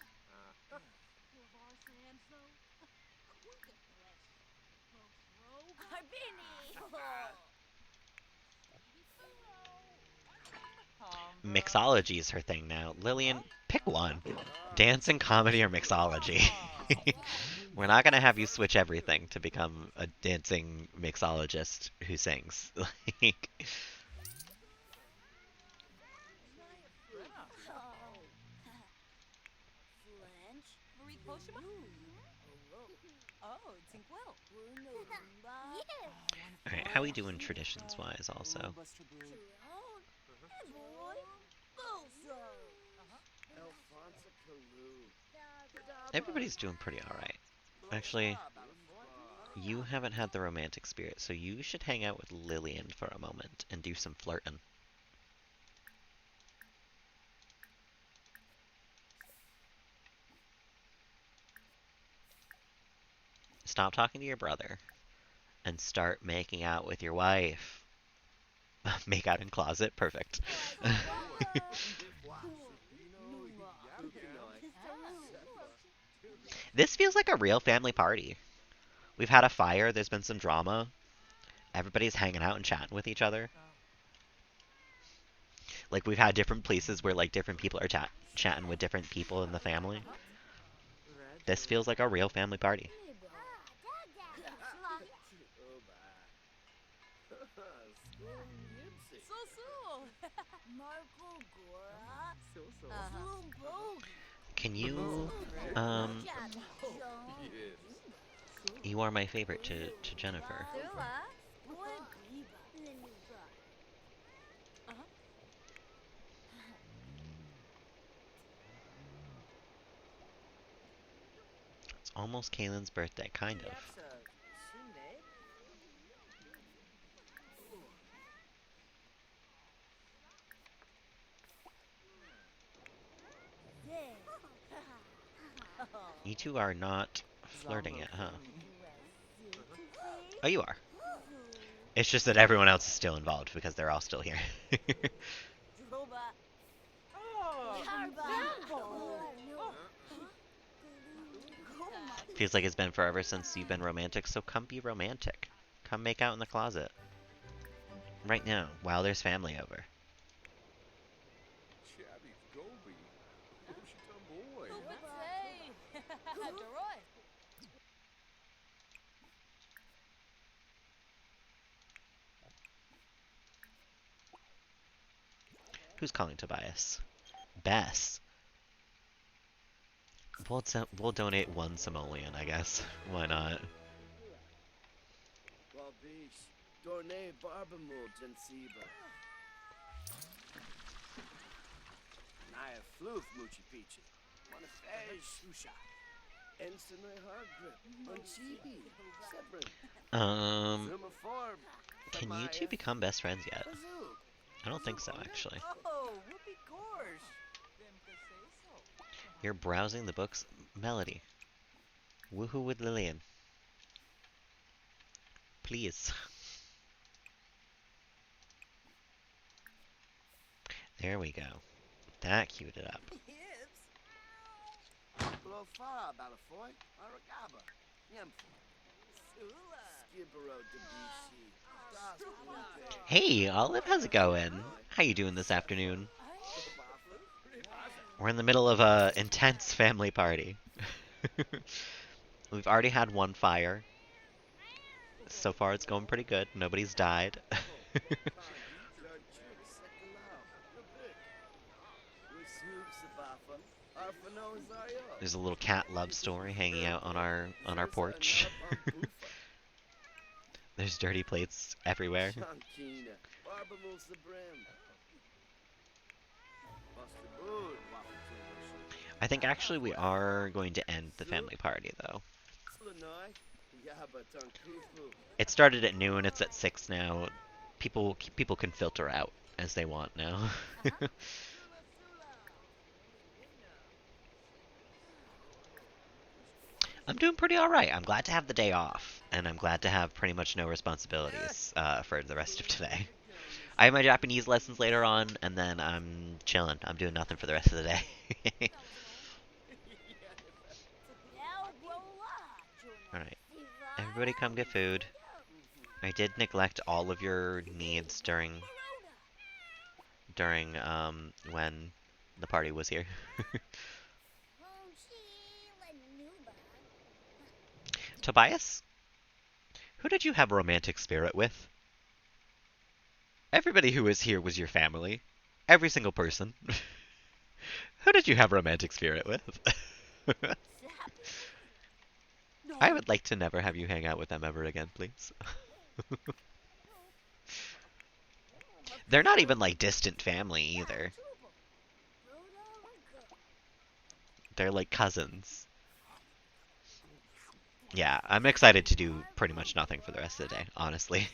Mixology is her thing now. Lillian, pick one. Dancing, comedy, or mixology. We're not gonna have you switch everything to become a dancing mixologist who sings. Like, French? Marie Koshima? Oh, Tinkwell. Yes. alright, how we doing traditions-wise also? Alfonso Kalu. Everybody's doing pretty alright. Actually, you haven't had the romantic spirit, so you should hang out with Lillian for a moment and do some flirting. Stop talking to your brother and start making out with your wife. Make out in closet, perfect. This feels like a real family party. We've had a fire, there's been some drama. Everybody's hanging out and chatting with each other. Like we've had different places where like different people are chatting with different people in the family. This feels like a real family party. Can you you are my favorite to Jennifer. It's almost Kaylyn's birthday, kind of. You two are not flirting yet, huh? Oh, you are. It's just that everyone else is still involved because they're all still here. Feels like it's been forever since you've been romantic, so come be romantic. Come make out in the closet. Right now, while there's family over. Chabby's Gobi. Boy. Who's calling Tobias? Bess. We'll donate one simoleon, I guess. Why not? Wabish. Dorne Barbamul Jensiba. Naya Floof Moochie Peachy. Wanafej Susha. Ensign Hardgrip. Unchibi. Sebrin. Zuma Forb. Can you two become best friends yet? I don't think so, actually. Oh, whoopee gorge. Them could say so. You're browsing the books. Melody. Woohoo with Lillian. Please. There we go. That queued it up. Hips. Blofa, Balafoy, Aragaba, Nyempho, Sula. Skibero, Debishi, Das Bunte, Hey, Olive, how's it going? How you doing this afternoon? We're in the middle of a intense family party. We've already had one fire. So far, it's going pretty good. Nobody's died. Zarchuk, Sekalau, Rubik, Wishoop, Sabafa, Arfano, Zario, There's a little cat love story hanging out on our porch. There's dirty plates everywhere. Shankina, Barbamul Sabrim, Buster Bood, Wapatul, I think actually we are going to end the family party though. Sulanoi, Yaba Tunkufu, It started at noon. It's at 6 now. People can filter out as they want now. I'm doing pretty all right. I'm glad to have the day off, and I'm glad to have pretty much no responsibilities for the rest of today. I have my Japanese lessons later on, and then I'm chilling. I'm doing nothing for the rest of the day. All right, everybody, come get food. I did neglect all of your needs during when the party was here. Tobias, who did you have a romantic spirit with? Everybody who was here was your family. Every single person. Who did you have a romantic spirit with? I would like to never have you hang out with them ever again, please. They're not even like distant family either. They're like cousins. Yeah, I'm excited to do pretty much nothing for the rest of the day, honestly.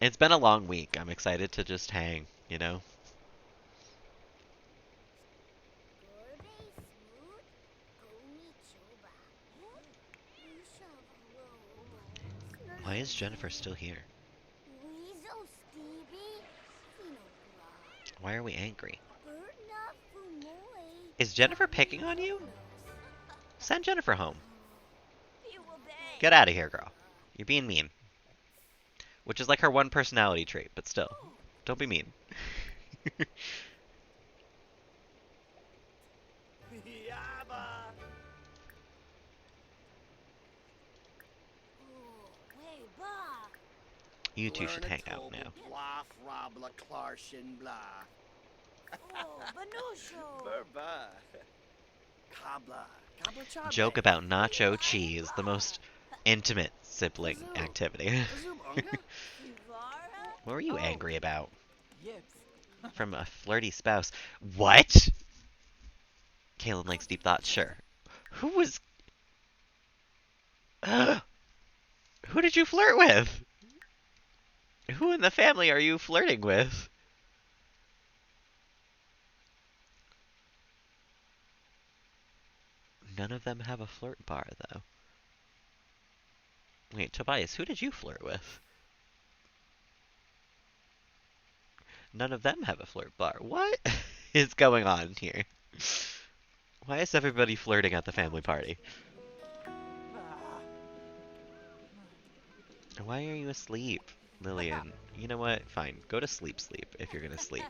It's been a long week. I'm excited to just hang, you know? Why is Jennifer still here? Why are we angry? Is Jennifer picking on you? Send Jennifer home. Get out of here, girl. You're being mean. Which is like her one personality trait, but still. Don't be mean. Yaba, You two should hang out now. Blah, Rabla, Klarshin, blah. Burba, Kabla, Kabla Chabe. Joke about nacho cheese, the most intimate sibling activity. What were you angry about? Yips. From a flirty spouse. What? Kaelyn likes deep thoughts, sure. Who was... Who did you flirt with? Who in the family are you flirting with? None of them have a flirt bar, though. Wait, Tobias, who did you flirt with? None of them have a flirt bar. What is going on here? Why is everybody flirting at the family party? Why are you asleep, Lillian? You know what? Fine. Go to sleep if you're gonna sleep.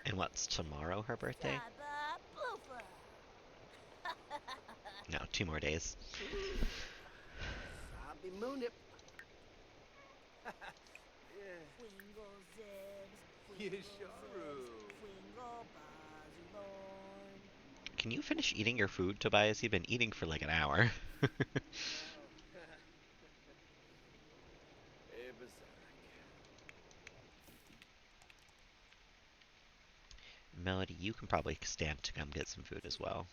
And what's tomorrow her birthday? No, 2 more days. Sabi Moonip. Can you finish eating your food, Tobias? You've been eating for like an hour. Melody, you can probably stand to come get some food as well.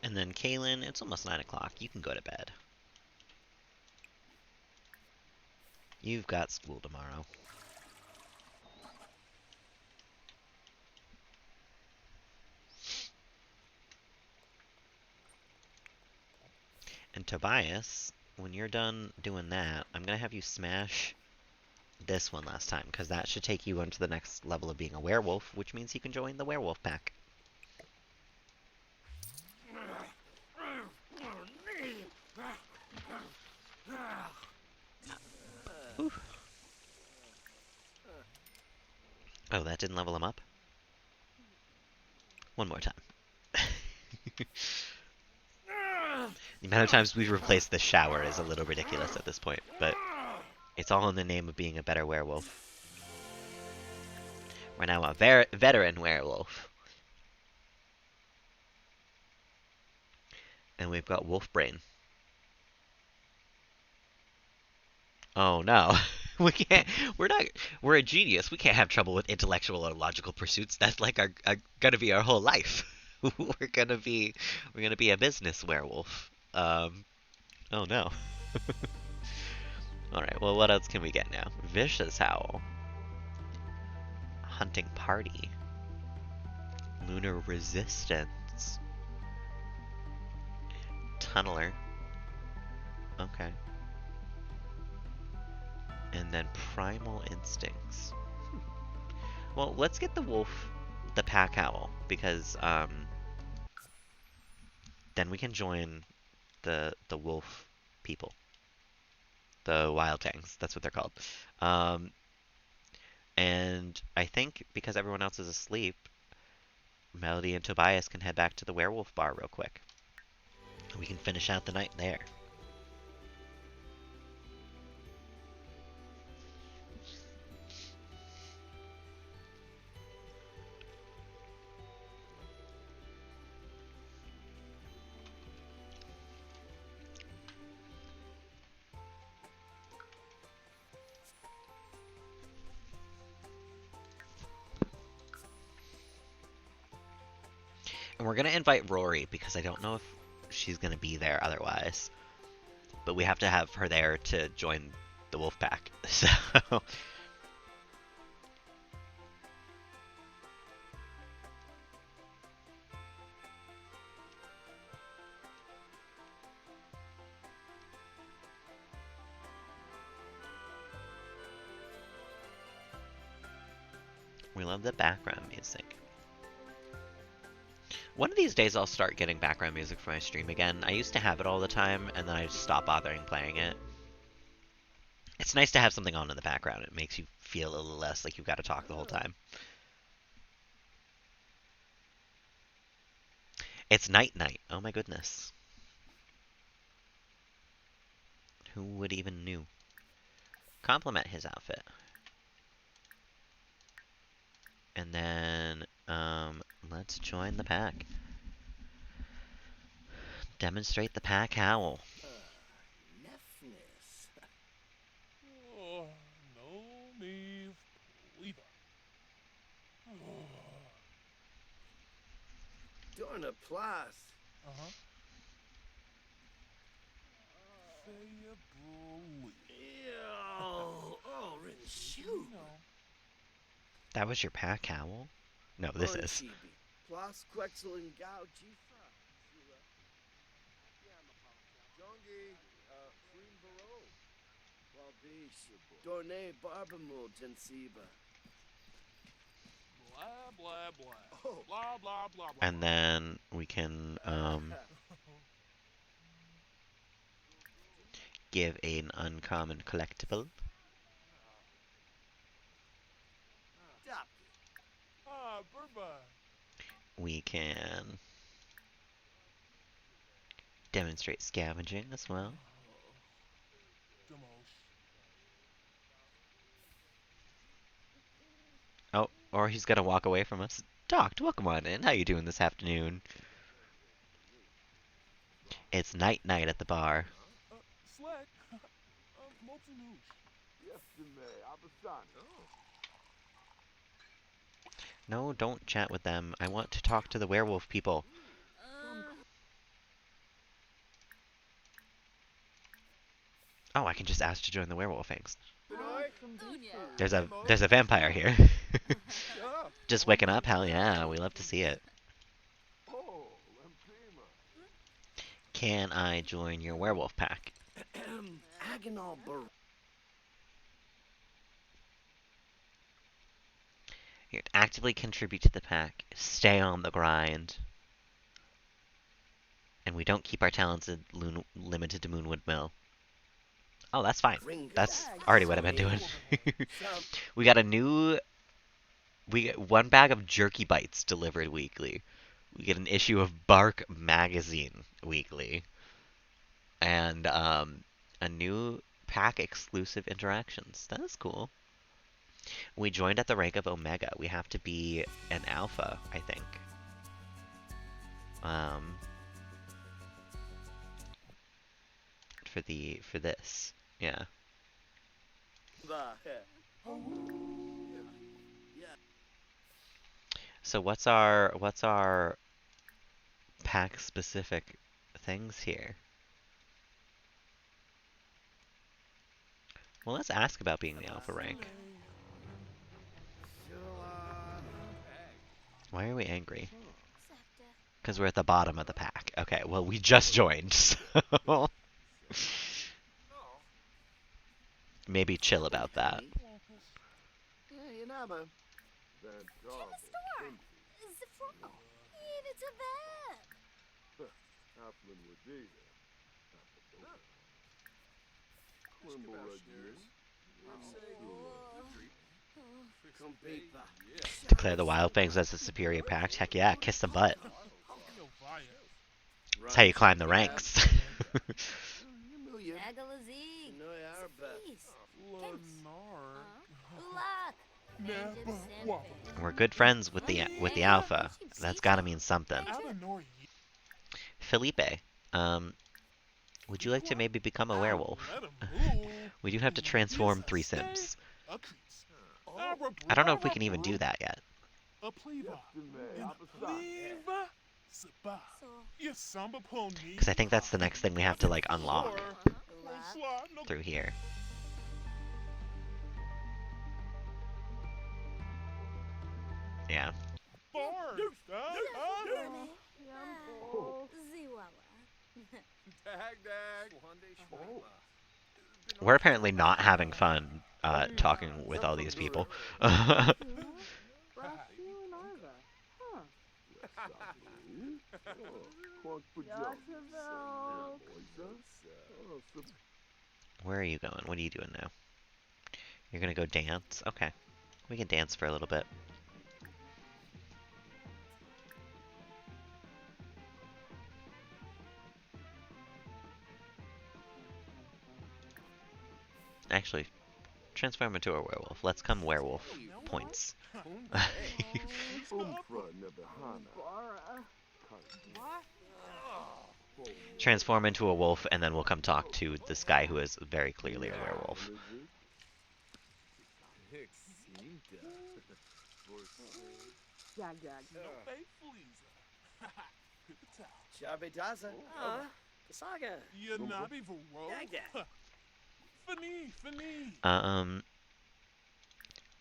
And then Kaelyn, it's almost 9 o'clock. You can go to bed. You've got school tomorrow. And Tobias, when you're done doing that, I'm gonna have you smash this one last time, because that should take you on to the next level of being a werewolf, which means you can join the werewolf pack. Ooh. Oh, that didn't level him up? One more time. The amount of times we've replaced the shower is a little ridiculous at this point, but it's all in the name of being a better werewolf. We're now a veteran werewolf. And we've got wolf brain. Oh no. We can't. We're not. We're a genius. We can't have trouble with intellectual or logical pursuits. That's like gonna be our whole life. we're gonna be. We're gonna be a business werewolf. Oh no. All right. Well, what else can we get now? Vicious howl. Hunting party. Lunar resistance. Tunneler. Okay. And then primal instincts. Well, let's get the wolf, the pack owl, because then we can join the wolf people, the wild tangs. That's what they're called. Um, and I think because everyone else is asleep, Melody and Tobias can head back to the werewolf bar real quick. We can finish out the night there. And we're gonna invite Rory because I don't know if she's gonna be there otherwise. But we have to have her there to join the wolf pack. So we love the background music. One of these days I'll start getting background music for my stream again. I used to have it all the time, and then I just stopped bothering playing it. It's nice to have something on in the background. It makes you feel a little less like you've got to talk the whole time. It's night night. Oh my goodness. Who would even knew? Compliment his outfit. And then, let's join the pack. Demonstrate the pack howl. Nefness. Oh, no me believer. Dorna plus. Uh-huh. Say you believe. Oh, shoot. That was your pack howl? No, this is. Plus Quexel and Gao Jifa. Jungi, Cream Barreau. Dorne Barbamul Jensiba. Blah, blah, blah. Oh. Blah, blah, blah, blah. And then we can, give an uncommon collectible. Burba. We can demonstrate scavenging as well. Oh, or he's gonna walk away from us. Doc, welcome on in. How you doing this afternoon? It's night night at the bar. Slack. Motunouche. Yes, Abasan. No, don't chat with them. I want to talk to the werewolf people. Oh, I can just ask to join the werewolf things. Unya. There's a vampire here. Just waking up? Hell yeah, we love to see it. Oh, Lampima. Can I join your werewolf pack? Agonal Bar. Here, actively contribute to the pack. Stay on the grind. And we don't keep our talents limited to Moonwood Mill. Oh, that's fine. Ringo. That's already what I've been doing. Some We got a new... We get 1 bag of jerky bites delivered weekly. We get an issue of Bark magazine weekly. And a new pack exclusive interactions. That is cool. We joined at the rank of Omega. We have to be an alpha, I think. Um, for this. Yeah. So what's our pack specific things here? Well, let's ask about being the alpha rank. Why are we angry? Scepter. Because we're at the bottom of the pack. Okay, well, we just joined, so maybe chill about that. You know, man. In the store. Zafro. It's a bed. Halfling would be there. Declare the Wild Fangs as the superior pack. Heck yeah, kiss the butt. That's how you climb the ranks. Agalazig. No, yeah, but Peace. Lenark. Ulak. Never We're good friends with the alpha. That's gotta mean something. Adenor Felipe, would you like to maybe become a werewolf? We do have to transform 3 Sims. I don't know if we can even do that yet. Because I think that's the next thing we have to, like, unlock through here. Yeah. We're apparently not having fun talking with all these people. Where are you going? What are you doing now? You're gonna go dance? Okay. We can dance for a little bit. Actually, transform into a werewolf. Let's come werewolf points. Transform into a wolf, and then we'll come talk to this guy who is very clearly a werewolf. Shabitaza. Saga.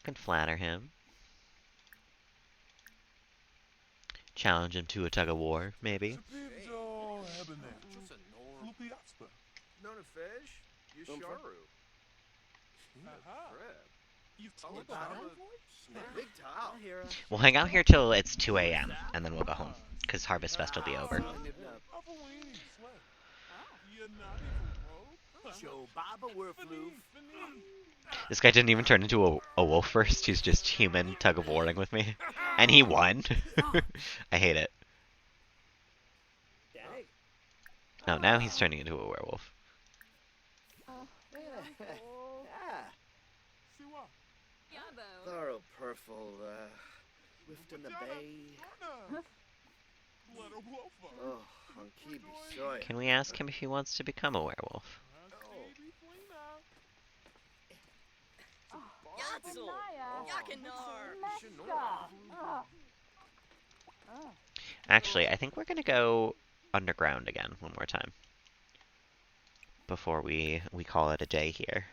Can flatter him. Challenge him to a tug of war, maybe. Nona fish? Yusharu. Big towel. We'll hang out here till it's 2 a.m. and then we'll go home, because Harvest Fest will be over. This guy didn't even turn into a wolf first, he's just human tug of warring with me. And he won. I hate it. No, now he's turning into a werewolf. Thorough purple, whiffed in the bay. Oh, Hunky be soy. Can we ask him if he wants to become a werewolf? Actually, I think we're gonna go underground again one more time. before we call it a day here.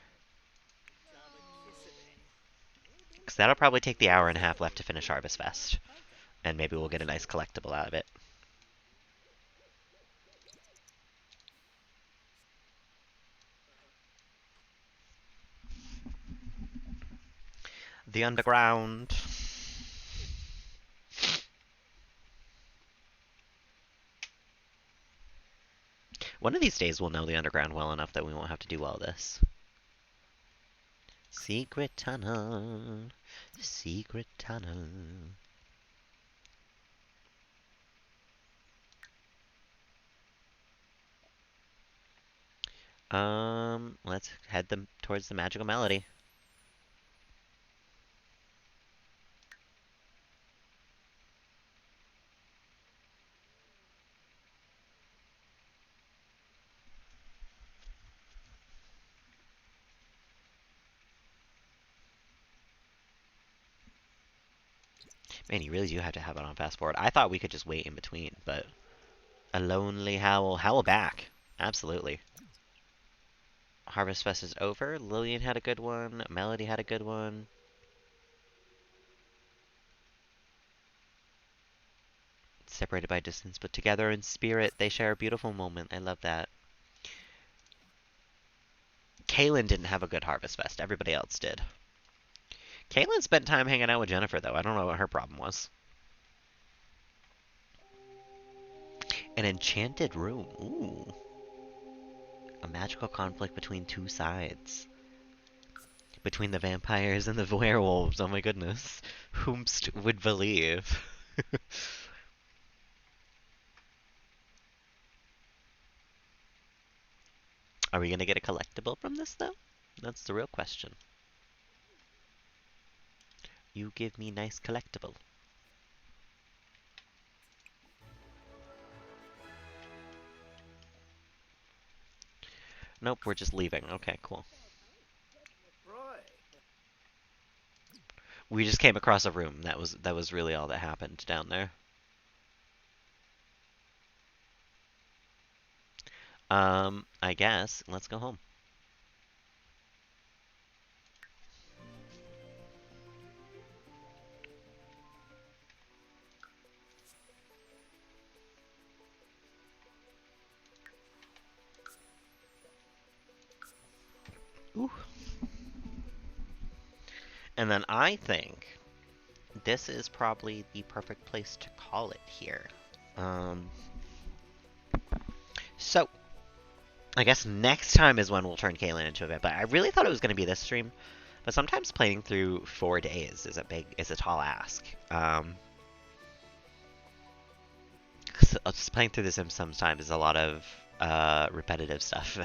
Because that'll probably take the hour and a half left to finish Harvest Fest. And maybe we'll get a nice collectible out of it. The underground. One of these days we'll know the underground well enough that we won't have to do all this. Secret tunnel. Secret tunnel. Let's head them towards the magical melody. Man, you really do have to have it on fast forward. I thought we could just wait in between, but a lonely howl. Howl back. Absolutely. Harvest Fest is over. Lillian had a good one. Melody had a good one. Separated by distance, but together in spirit, they share a beautiful moment. I love that. Kaelyn didn't have a good Harvest Fest. Everybody else did. Kaelyn spent time hanging out with Jennifer, though. I don't know what her problem was. An enchanted room. Ooh. A magical conflict between two sides. Between the vampires and the werewolves. Oh my goodness. Whomst would believe? Are we gonna get a collectible from this, though? That's the real question. You give me nice collectible. Nope, we're just leaving. Okay, cool. Right. We just came across a room. That was really all that happened down there. I guess let's go home. Ooh. And then I think this is probably the perfect place to call it here. Um, so I guess next time is when we'll turn Kaelyn into a vampire. I really thought it was going to be this stream, but sometimes playing through 4 days is a tall ask. 'Cause just playing through the Sims sometimes is a lot of repetitive stuff,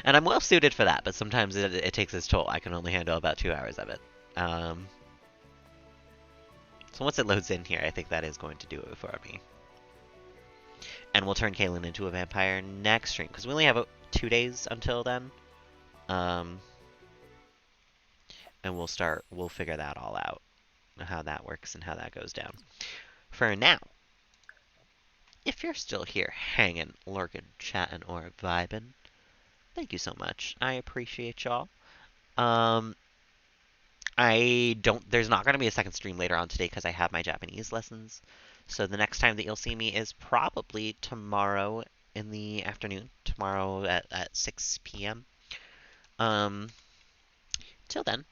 and I'm well suited for that. But sometimes it takes its toll. I can only handle about 2 hours of it. Um, so once it loads in here, I think that is going to do it for me. And we'll turn Kaelyn into a vampire next stream because we only have 2 days until then. Um, and we'll figure that all out, how that works and how that goes down. For now, if you're still here hanging, lurking, chatting, or vibing, thank you so much. I appreciate y'all. Um, there's not going to be a second stream later on today because I have my Japanese lessons. So the next time that you'll see me is probably tomorrow in the afternoon, tomorrow at 6 p.m. Um, till then,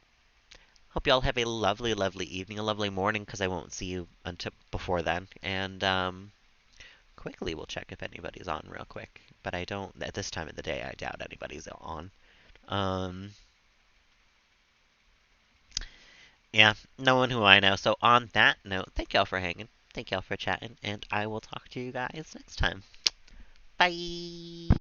hope y'all have a lovely, lovely evening, a lovely morning because I won't see you until before then. And quickly we'll check if anybody's on real quick. But I don't, at this time of the day, I doubt anybody's on. Um, yeah, no one who I know. So on that note, thank y'all for hanging. Thank y'all for chatting, and I will talk to you guys next time. Bye!